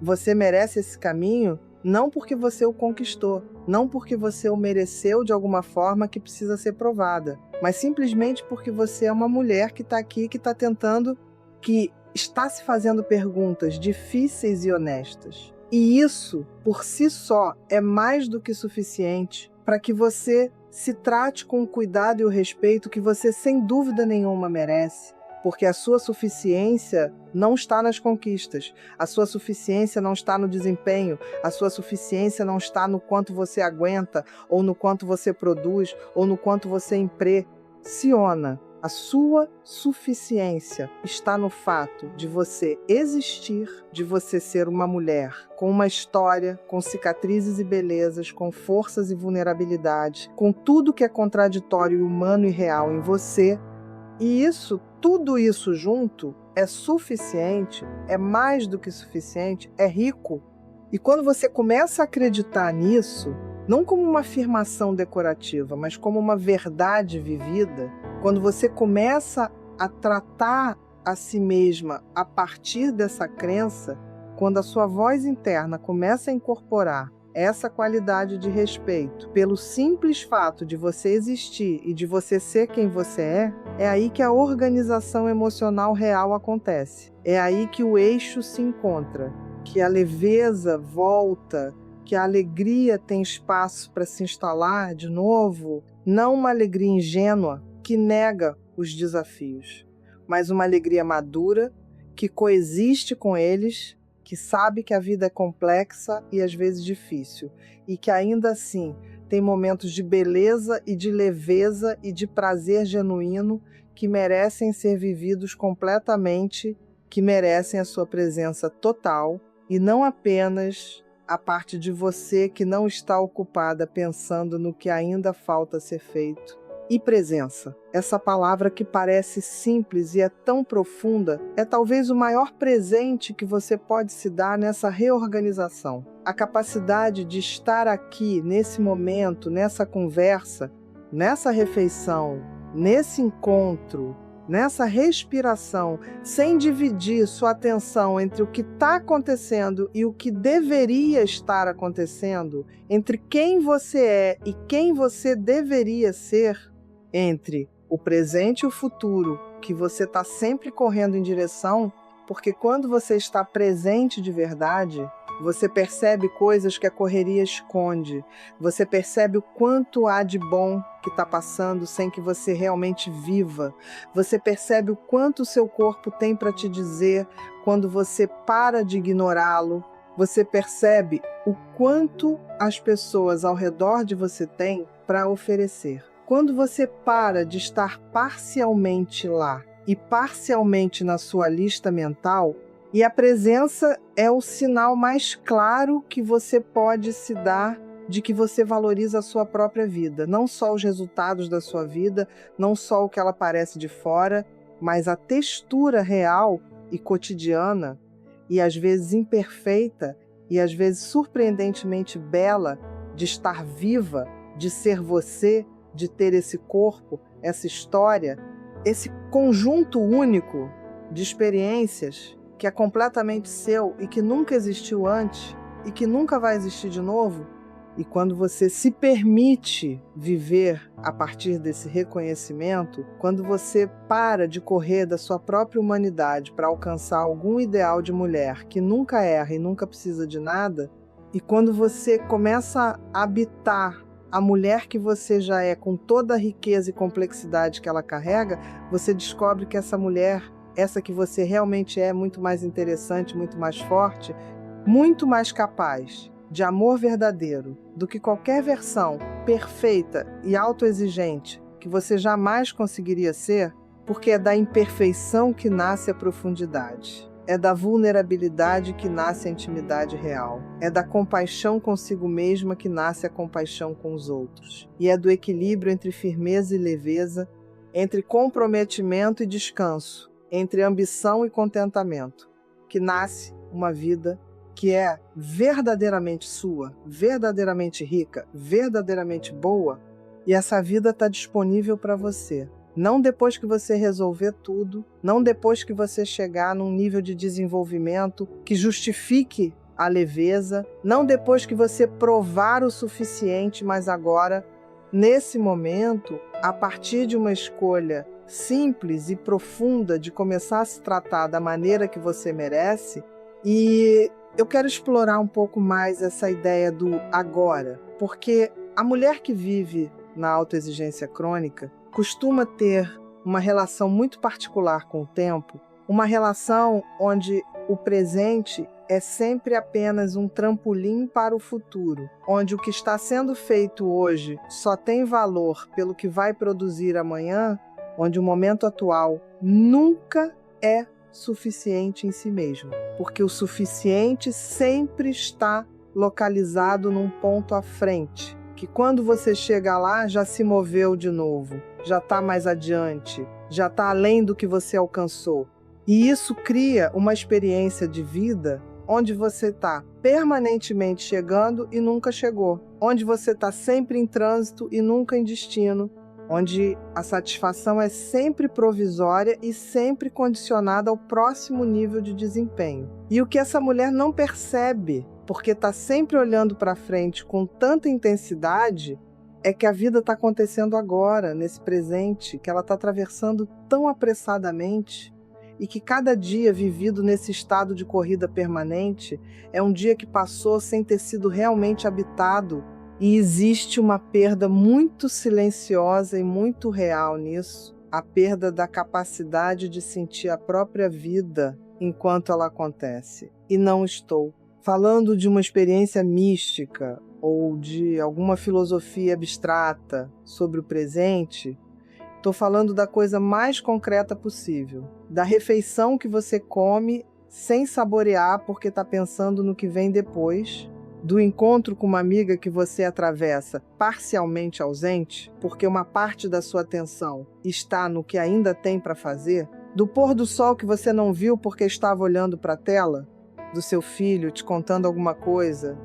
você merece esse caminho não porque você o conquistou, não porque você o mereceu de alguma forma que precisa ser provada, mas simplesmente porque você é uma mulher que está aqui, que está tentando, que está se fazendo perguntas difíceis e honestas. E isso, por si só, é mais do que suficiente para que você se trate com o cuidado e o respeito que você, sem dúvida nenhuma, merece. Porque a sua suficiência não está nas conquistas, a sua suficiência não está no desempenho, a sua suficiência não está no quanto você aguenta, ou no quanto você produz, ou no quanto você impressiona. A sua suficiência está no fato de você existir, de você ser uma mulher com uma história, com cicatrizes e belezas, com forças e vulnerabilidade, com tudo que é contraditório, humano e real em você. E isso, tudo isso junto, é suficiente, é mais do que suficiente, é rico. E quando você começa a acreditar nisso, não como uma afirmação decorativa, mas como uma verdade vivida, quando você começa a tratar a si mesma a partir dessa crença, quando a sua voz interna começa a incorporar essa qualidade de respeito pelo simples fato de você existir e de você ser quem você é aí que a organização emocional real acontece. É aí que o eixo se encontra, que a leveza volta, que a alegria tem espaço para se instalar de novo, não uma alegria ingênua que nega os desafios, mas uma alegria madura que coexiste com eles, que sabe que a vida é complexa e às vezes difícil, e que ainda assim tem momentos de beleza e de leveza e de prazer genuíno que merecem ser vividos completamente, que merecem a sua presença total, e não apenas a parte de você que não está ocupada pensando no que ainda falta ser feito. E presença, essa palavra que parece simples e é tão profunda, é talvez o maior presente que você pode se dar nessa reorganização. A capacidade de estar aqui, nesse momento, nessa conversa, nessa refeição, nesse encontro, nessa respiração, sem dividir sua atenção entre o que está acontecendo e o que deveria estar acontecendo, entre quem você é e quem você deveria ser, entre o presente e o futuro, que você está sempre correndo em direção, porque quando você está presente de verdade, você percebe coisas que a correria esconde. Você percebe o quanto há de bom que está passando sem que você realmente viva. Você percebe o quanto o seu corpo tem para te dizer quando você para de ignorá-lo. Você percebe o quanto as pessoas ao redor de você têm para oferecer. Quando você para de estar parcialmente lá e parcialmente na sua lista mental, e a presença é o sinal mais claro que você pode se dar de que você valoriza a sua própria vida. Não só os resultados da sua vida, não só o que ela parece de fora, mas a textura real e cotidiana, e às vezes imperfeita, e às vezes surpreendentemente bela, de estar viva, de ser você, de ter esse corpo, essa história, esse conjunto único de experiências que é completamente seu e que nunca existiu antes e que nunca vai existir de novo. E quando você se permite viver a partir desse reconhecimento, quando você para de correr da sua própria humanidade para alcançar algum ideal de mulher que nunca erra e nunca precisa de nada, e quando você começa a habitar a mulher que você já é com toda a riqueza e complexidade que ela carrega, você descobre que essa mulher, essa que você realmente é, muito mais interessante, muito mais forte, muito mais capaz de amor verdadeiro do que qualquer versão perfeita e autoexigente que você jamais conseguiria ser, porque é da imperfeição que nasce a profundidade. É da vulnerabilidade que nasce a intimidade real. É da compaixão consigo mesma que nasce a compaixão com os outros. E é do equilíbrio entre firmeza e leveza, entre comprometimento e descanso, entre ambição e contentamento, que nasce uma vida que é verdadeiramente sua, verdadeiramente rica, verdadeiramente boa, e essa vida está disponível para você. Não depois que você resolver tudo, não depois que você chegar num nível de desenvolvimento que justifique a leveza, não depois que você provar o suficiente, mas agora, nesse momento, a partir de uma escolha simples e profunda de começar a se tratar da maneira que você merece. E eu quero explorar um pouco mais essa ideia do agora, porque a mulher que vive na autoexigência crônica costuma ter uma relação muito particular com o tempo, uma relação onde o presente é sempre apenas um trampolim para o futuro, onde o que está sendo feito hoje só tem valor pelo que vai produzir amanhã, onde o momento atual nunca é suficiente em si mesmo, porque o suficiente sempre está localizado num ponto à frente, que quando você chega lá já se moveu de novo, já está mais adiante, já está além do que você alcançou. E isso cria uma experiência de vida onde você está permanentemente chegando e nunca chegou, onde você está sempre em trânsito e nunca em destino, onde a satisfação é sempre provisória e sempre condicionada ao próximo nível de desempenho. E o que essa mulher não percebe, porque está sempre olhando para frente com tanta intensidade, é que a vida está acontecendo agora, nesse presente, que ela está atravessando tão apressadamente, e que cada dia vivido nesse estado de corrida permanente é um dia que passou sem ter sido realmente habitado, e existe uma perda muito silenciosa e muito real nisso, a perda da capacidade de sentir a própria vida enquanto ela acontece. E não estou falando de uma experiência mística ou de alguma filosofia abstrata sobre o presente. Estou falando da coisa mais concreta possível, da refeição que você come sem saborear porque está pensando no que vem depois, do encontro com uma amiga que você atravessa parcialmente ausente, porque uma parte da sua atenção está no que ainda tem para fazer, do pôr do sol que você não viu porque estava olhando para a tela, do seu filho te contando alguma coisa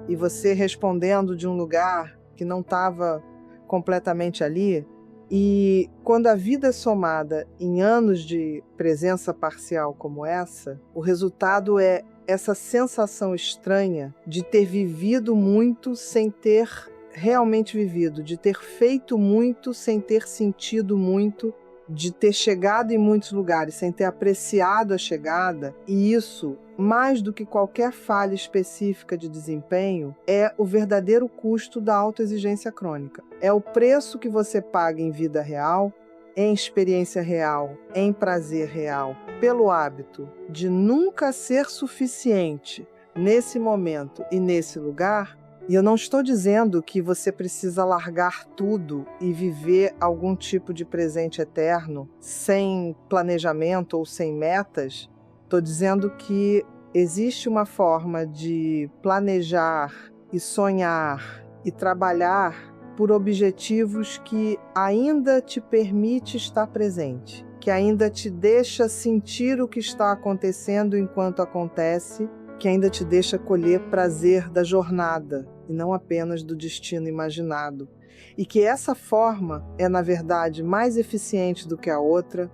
e você respondendo de um lugar que não estava completamente ali, E quando a vida é somada em anos de presença parcial como essa, o resultado é essa sensação estranha de ter vivido muito sem ter realmente vivido, de ter feito muito sem ter sentido muito, de ter chegado em muitos lugares sem ter apreciado a chegada. E isso, mais do que qualquer falha específica de desempenho, é o verdadeiro custo da autoexigência crônica. É o preço que você paga em vida real, em experiência real, em prazer real, pelo hábito de nunca ser suficiente nesse momento e nesse lugar. E eu não estou dizendo que você precisa largar tudo e viver algum tipo de presente eterno sem planejamento ou sem metas. Estou dizendo que existe uma forma de planejar e sonhar e trabalhar por objetivos que ainda te permite estar presente, que ainda te deixa sentir o que está acontecendo enquanto acontece, que ainda te deixa colher prazer da jornada e não apenas do destino imaginado. E que essa forma é, na verdade, mais eficiente do que a outra,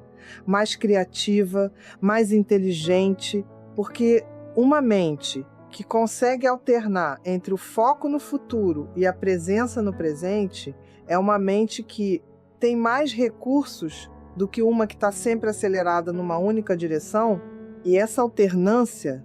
mais criativa, mais inteligente, porque uma mente que consegue alternar entre o foco no futuro e a presença no presente é uma mente que tem mais recursos do que uma que está sempre acelerada numa única direção. E essa alternância,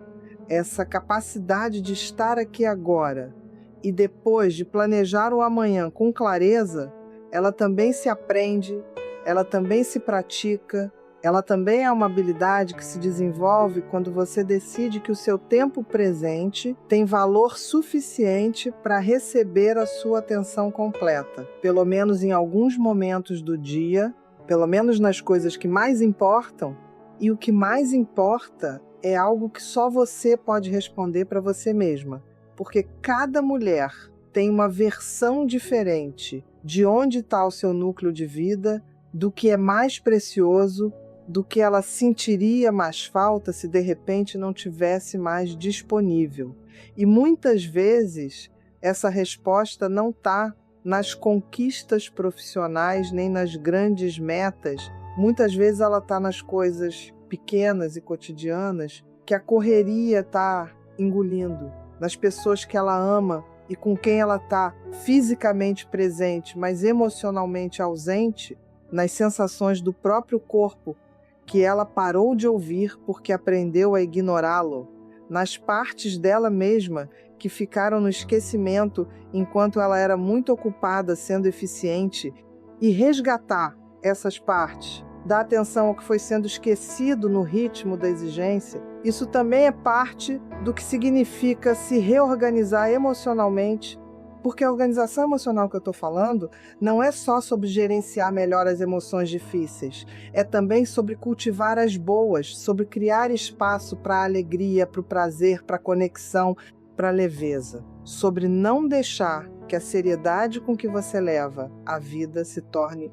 essa capacidade de estar aqui agora e depois de planejar o amanhã com clareza, ela também se aprende, ela também se pratica, ela também é uma habilidade que se desenvolve quando você decide que o seu tempo presente tem valor suficiente para receber a sua atenção completa, pelo menos em alguns momentos do dia, pelo menos nas coisas que mais importam. E o que mais importa é algo que só você pode responder para você mesma, porque cada mulher tem uma versão diferente de onde está o seu núcleo de vida, do que é mais precioso, do que ela sentiria mais falta se de repente não tivesse mais disponível. E muitas vezes essa resposta não está nas conquistas profissionais nem nas grandes metas. Muitas vezes ela está nas coisas pequenas e cotidianas que a correria está engolindo, nas pessoas que ela ama e com quem ela está fisicamente presente, mas emocionalmente ausente, nas sensações do próprio corpo que ela parou de ouvir porque aprendeu a ignorá-lo, nas partes dela mesma que ficaram no esquecimento enquanto ela era muito ocupada sendo eficiente, e resgatar essas partes, dar atenção ao que foi sendo esquecido no ritmo da exigência. Isso também é parte do que significa se reorganizar emocionalmente, porque a organização emocional que eu estou falando não é só sobre gerenciar melhor as emoções difíceis, é também sobre cultivar as boas, sobre criar espaço para a alegria, para o prazer, para a conexão, para a leveza, sobre não deixar que a seriedade com que você leva a vida se torne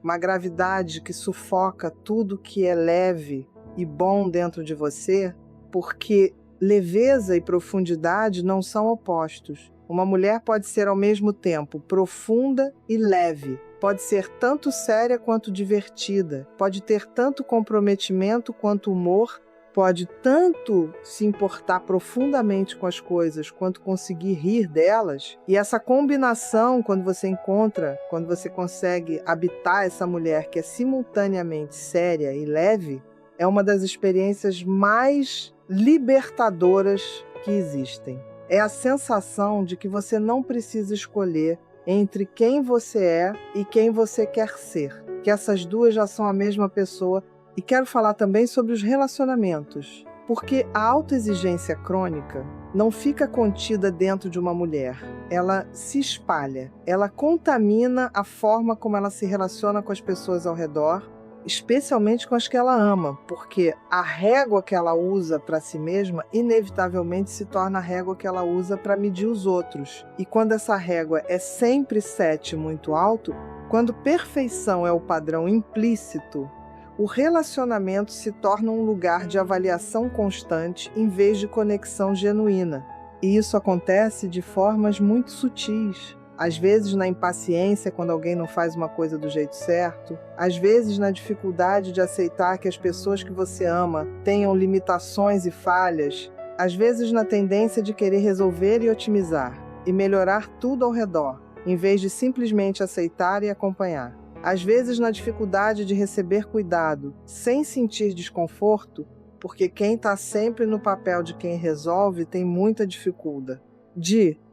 uma gravidade que sufoca tudo que é leve e bom dentro de você, porque leveza e profundidade não são opostos. Uma mulher pode ser ao mesmo tempo profunda e leve, pode ser tanto séria quanto divertida, pode ter tanto comprometimento quanto humor, pode tanto se importar profundamente com as coisas quanto conseguir rir delas. E essa combinação, quando você consegue habitar essa mulher que é simultaneamente séria e leve, é uma das experiências mais libertadoras que existem. É a sensação de que você não precisa escolher entre quem você é e quem você quer ser, que essas duas já são a mesma pessoa. E quero falar também sobre os relacionamentos, porque a autoexigência crônica não fica contida dentro de uma mulher, ela se espalha, ela contamina a forma como ela se relaciona com as pessoas ao redor, especialmente com as que ela ama, porque a régua que ela usa para si mesma inevitavelmente se torna a régua que ela usa para medir os outros. E quando essa régua é sempre 7 muito alto, quando perfeição é o padrão implícito, o relacionamento se torna um lugar de avaliação constante em vez de conexão genuína. E isso acontece de formas muito sutis. às vezes na impaciência quando alguém não faz uma coisa do jeito certo, às vezes na dificuldade de aceitar que as pessoas que você ama tenham limitações e falhas, às vezes na tendência de querer resolver e otimizar, e melhorar tudo ao redor, em vez de simplesmente aceitar e acompanhar. Às vezes na dificuldade de receber cuidado, sem sentir desconforto, porque quem está sempre no papel de quem resolve tem muita dificuldade.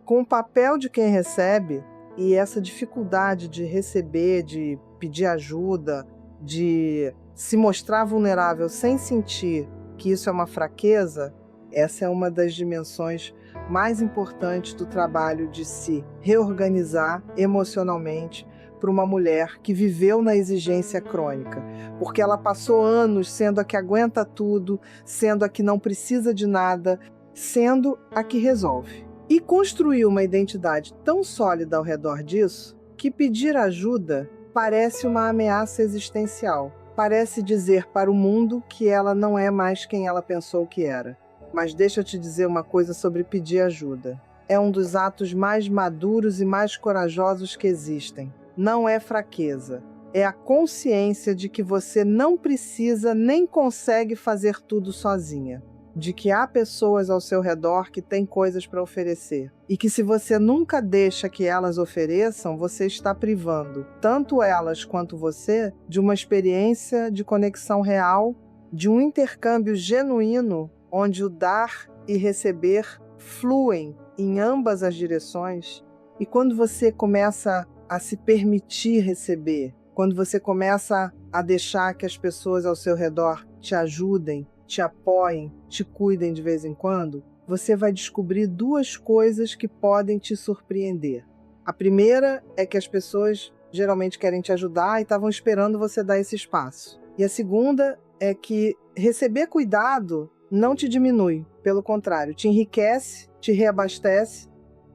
Com o papel de quem recebe, e essa dificuldade de receber, de pedir ajuda, de se mostrar vulnerável sem sentir que isso é uma fraqueza, essa é uma das dimensões mais importantes do trabalho de se reorganizar emocionalmente para uma mulher que viveu na exigência crônica, porque ela passou anos sendo a que aguenta tudo, sendo a que não precisa de nada, sendo a que resolve. E construiu uma identidade tão sólida ao redor disso que pedir ajuda parece uma ameaça existencial. Parece dizer para o mundo que ela não é mais quem ela pensou que era. Mas deixa eu te dizer uma coisa sobre pedir ajuda. É um dos atos mais maduros e mais corajosos que existem. Não é fraqueza. É a consciência de que você não precisa nem consegue fazer tudo sozinha. De que há pessoas ao seu redor que têm coisas para oferecer. E que se você nunca deixa que elas ofereçam, você está privando, tanto elas quanto você, de uma experiência de conexão real, de um intercâmbio genuíno, onde o dar e receber fluem em ambas as direções. E quando você começa a se permitir receber, quando você começa a deixar que as pessoas ao seu redor te ajudem, te apoiem, te cuidem de vez em quando, você vai descobrir duas coisas que podem te surpreender. A primeira é que as pessoas geralmente querem te ajudar e estavam esperando você dar esse espaço. E a segunda é que receber cuidado não te diminui, pelo contrário, te enriquece, te reabastece,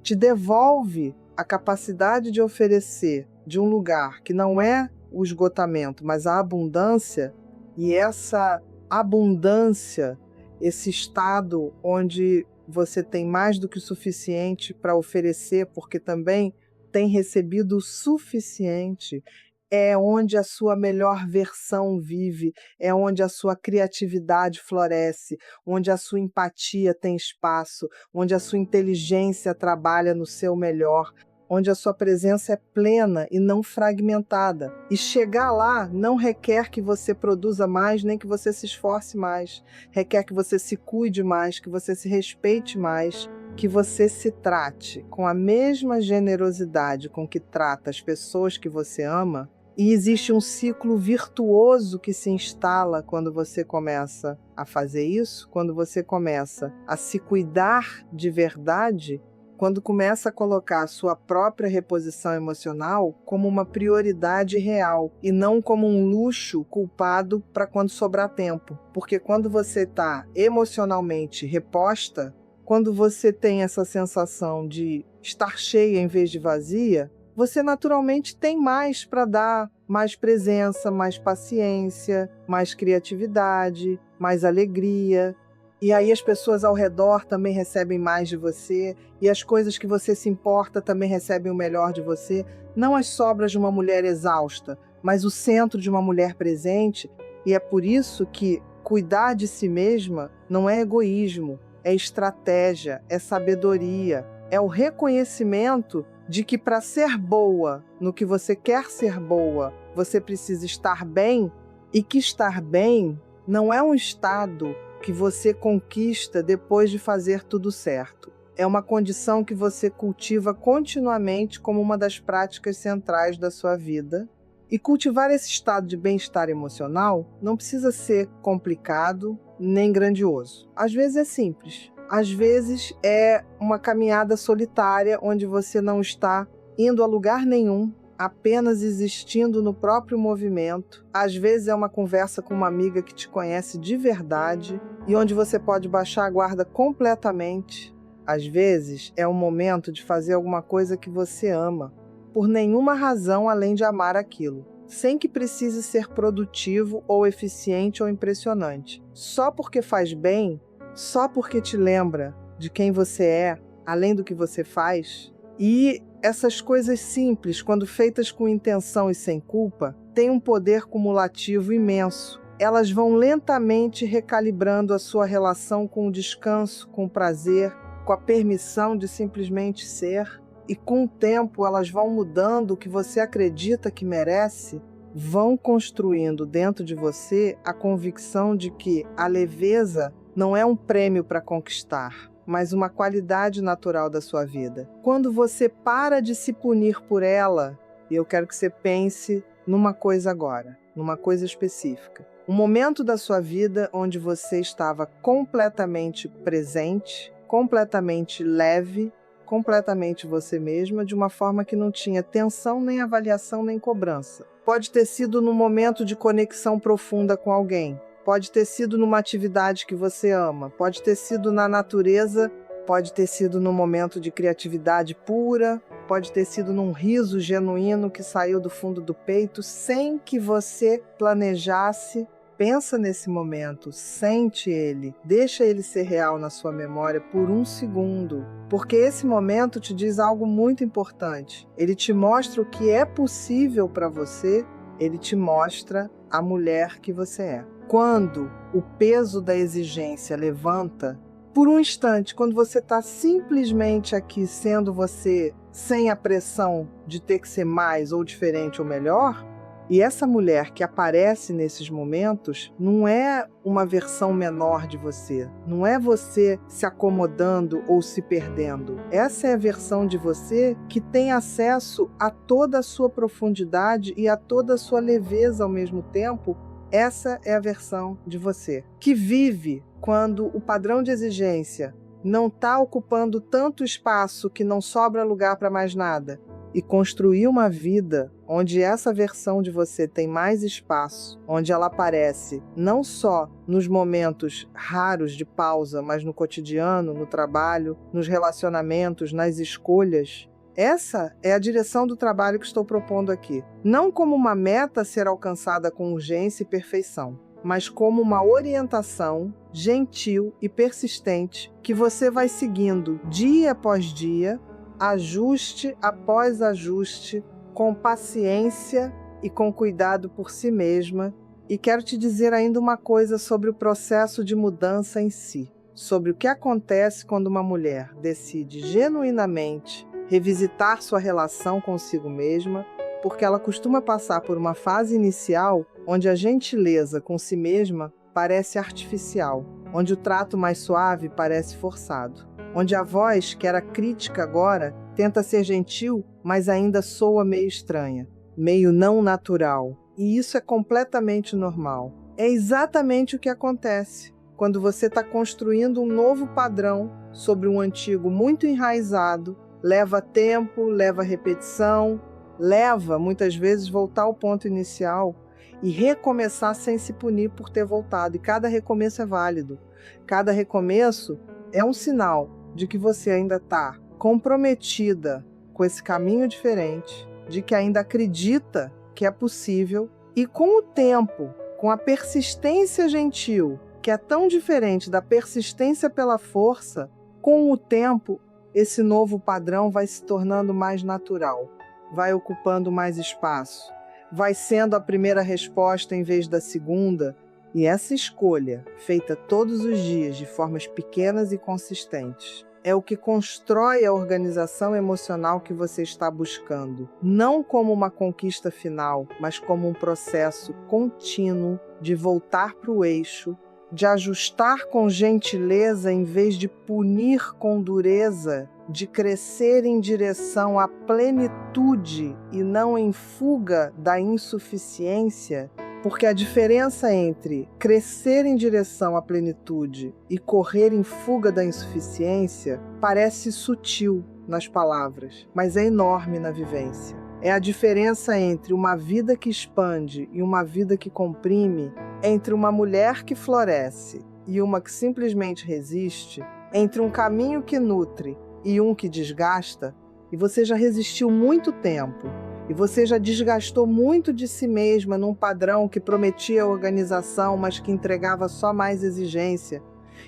te devolve a capacidade de oferecer de um lugar que não é o esgotamento, mas a abundância, e essa abundância, esse estado onde você tem mais do que o suficiente para oferecer, porque também tem recebido o suficiente, é onde a sua melhor versão vive, é onde a sua criatividade floresce, onde a sua empatia tem espaço, onde a sua inteligência trabalha no seu melhor, onde a sua presença é plena e não fragmentada. E chegar lá não requer que você produza mais, nem que você se esforce mais. Requer que você se cuide mais, que você se respeite mais, que você se trate com a mesma generosidade com que trata as pessoas que você ama. E existe um ciclo virtuoso que se instala quando você começa a fazer isso, quando você começa a se cuidar de verdade, quando começa a colocar a sua própria reposição emocional como uma prioridade real e não como um luxo culpado para quando sobrar tempo. Porque quando você está emocionalmente reposta, quando você tem essa sensação de estar cheia em vez de vazia, você naturalmente tem mais para dar, mais presença, mais paciência, mais criatividade, mais alegria. E aí as pessoas ao redor também recebem mais de você, e as coisas que você se importa também recebem o melhor de você. Não as sobras de uma mulher exausta, mas o centro de uma mulher presente. E é por isso que cuidar de si mesma não é egoísmo, é estratégia, é sabedoria, é o reconhecimento de que para ser boa no que você quer ser boa, você precisa estar bem, e que estar bem não é um estado que você conquista depois de fazer tudo certo. É uma condição que você cultiva continuamente como uma das práticas centrais da sua vida. E cultivar esse estado de bem-estar emocional não precisa ser complicado nem grandioso. Às vezes é simples. Às vezes é uma caminhada solitária onde você não está indo a lugar nenhum, apenas existindo no próprio movimento. Às vezes é uma conversa com uma amiga que te conhece de verdade e onde você pode baixar a guarda completamente. Às vezes é um momento de fazer alguma coisa que você ama, por nenhuma razão além de amar aquilo, sem que precise ser produtivo ou eficiente ou impressionante. Só porque faz bem, só porque te lembra de quem você é, além do que você faz, E essas coisas simples, quando feitas com intenção e sem culpa, têm um poder cumulativo imenso. Elas vão lentamente recalibrando a sua relação com o descanso, com o prazer, com a permissão de simplesmente ser. E com o tempo elas vão mudando o que você acredita que merece, vão construindo dentro de você a convicção de que a leveza não é um prêmio para conquistar, mas uma qualidade natural da sua vida. Quando você para de se punir por ela, e eu quero que você pense numa coisa agora, numa coisa específica. Um momento da sua vida onde você estava completamente presente, completamente leve, completamente você mesma, de uma forma que não tinha tensão, nem avaliação, nem cobrança. Pode ter sido num momento de conexão profunda com alguém. Pode ter sido numa atividade que você ama, pode ter sido na natureza, pode ter sido num momento de criatividade pura, pode ter sido num riso genuíno que saiu do fundo do peito sem que você planejasse. Pensa nesse momento, sente ele, deixa ele ser real na sua memória por um segundo, porque esse momento te diz algo muito importante. Ele te mostra o que é possível para você, ele te mostra a mulher que você é. Quando o peso da exigência levanta, por um instante, quando você está simplesmente aqui sendo você, sem a pressão de ter que ser mais ou diferente ou melhor, e essa mulher que aparece nesses momentos não é uma versão menor de você, não é você se acomodando ou se perdendo. Essa é a versão de você que tem acesso a toda a sua profundidade e a toda a sua leveza ao mesmo tempo. Essa é a versão de você, que vive quando o padrão de exigência não está ocupando tanto espaço que não sobra lugar para mais nada, e construir uma vida onde essa versão de você tem mais espaço, onde ela aparece não só nos momentos raros de pausa, mas no cotidiano, no trabalho, nos relacionamentos, nas escolhas. Essa é a direção do trabalho que estou propondo aqui. Não como uma meta a ser alcançada com urgência e perfeição, mas como uma orientação gentil e persistente que você vai seguindo dia após dia, ajuste após ajuste, com paciência e com cuidado por si mesma. E quero te dizer ainda uma coisa sobre o processo de mudança em si, sobre o que acontece quando uma mulher decide genuinamente revisitar sua relação consigo mesma, porque ela costuma passar por uma fase inicial onde a gentileza com si mesma parece artificial, onde o trato mais suave parece forçado, onde a voz, que era crítica agora, tenta ser gentil, mas ainda soa meio estranha, meio não natural. E isso é completamente normal. É exatamente o que acontece quando você está construindo um novo padrão sobre um antigo muito enraizado. Leva tempo, leva repetição, leva muitas vezes voltar ao ponto inicial e recomeçar sem se punir por ter voltado. E cada recomeço é válido. Cada recomeço é um sinal de que você ainda está comprometida com esse caminho diferente, de que ainda acredita que é possível, e com o tempo, com a persistência gentil, que é tão diferente da persistência pela força, com o tempo, esse novo padrão vai se tornando mais natural, vai ocupando mais espaço, vai sendo a primeira resposta em vez da segunda, e essa escolha, feita todos os dias de formas pequenas e consistentes, é o que constrói a organização emocional que você está buscando, não como uma conquista final, mas como um processo contínuo de voltar para o eixo, de ajustar com gentileza em vez de punir com dureza, de crescer em direção à plenitude e não em fuga da insuficiência, porque a diferença entre crescer em direção à plenitude e correr em fuga da insuficiência parece sutil nas palavras, mas é enorme na vivência. É a diferença entre uma vida que expande e uma vida que comprime, entre uma mulher que floresce e uma que simplesmente resiste, entre um caminho que nutre e um que desgasta. E você já resistiu muito tempo, e você já desgastou muito de si mesma num padrão que prometia organização, mas que entregava só mais exigência.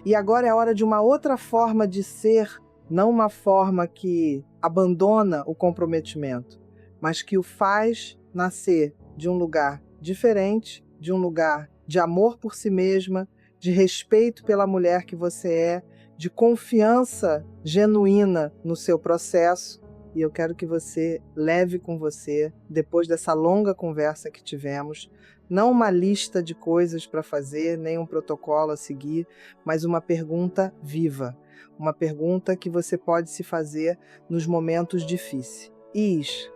E agora é a hora de uma outra forma de ser, não uma forma que abandona o comprometimento, mas que o faz nascer de um lugar diferente, de um lugar de amor por si mesma, de respeito pela mulher que você é, de confiança genuína no seu processo. E eu quero que você leve com você, depois dessa longa conversa que tivemos, não uma lista de coisas para fazer, nem um protocolo a seguir, mas uma pergunta viva, uma pergunta que você pode se fazer nos momentos difíceis.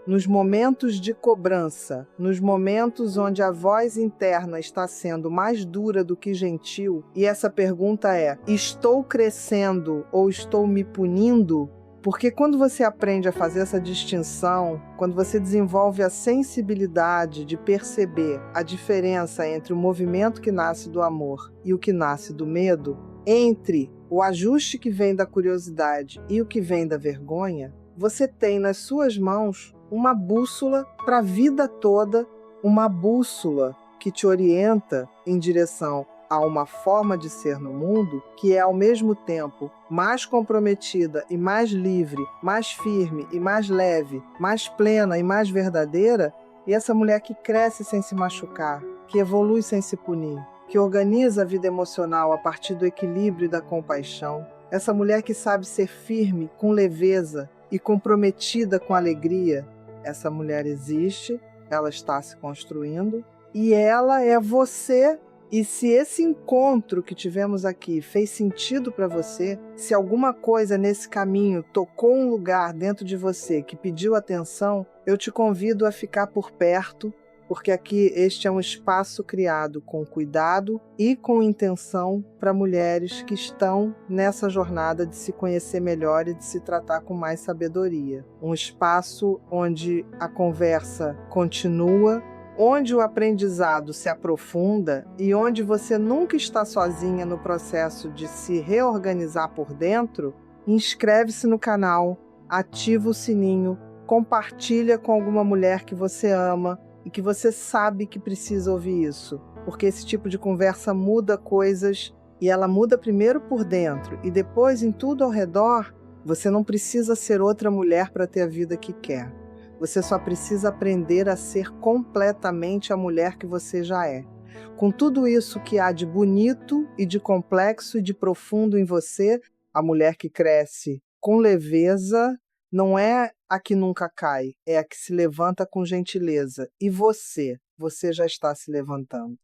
Nos momentos de cobrança, nos momentos onde a voz interna está sendo mais dura do que gentil, e essa pergunta é: estou crescendo ou estou me punindo? Porque quando você aprende a fazer essa distinção, quando você desenvolve a sensibilidade de perceber a diferença entre o movimento que nasce do amor e o que nasce do medo, entre o ajuste que vem da curiosidade e o que vem da vergonha, você tem nas suas mãos uma bússola para a vida toda, uma bússola que te orienta em direção a uma forma de ser no mundo que é ao mesmo tempo mais comprometida e mais livre, mais firme e mais leve, mais plena e mais verdadeira, e essa mulher que cresce sem se machucar, que evolui sem se punir, que organiza a vida emocional a partir do equilíbrio e da compaixão, essa mulher que sabe ser firme com leveza e comprometida com alegria, essa mulher existe, ela está se construindo e ela é você. E se esse encontro que tivemos aqui fez sentido para você, se alguma coisa nesse caminho tocou um lugar dentro de você que pediu atenção, eu te convido a ficar por perto, porque aqui este é um espaço criado com cuidado e com intenção para mulheres que estão nessa jornada de se conhecer melhor e de se tratar com mais sabedoria. Um espaço onde a conversa continua, onde o aprendizado se aprofunda e onde você nunca está sozinha no processo de se reorganizar por dentro. Inscreve-se no canal, ativa o sininho, compartilha com alguma mulher que você ama e que você sabe que precisa ouvir isso, porque esse tipo de conversa muda coisas e ela muda primeiro por dentro e depois em tudo ao redor. Você não precisa ser outra mulher para ter a vida que quer. Você só precisa aprender a ser completamente a mulher que você já é. Com tudo isso que há de bonito e de complexo e de profundo em você, a mulher que cresce com leveza não é a que nunca cai, é a que se levanta com gentileza. E você já está se levantando.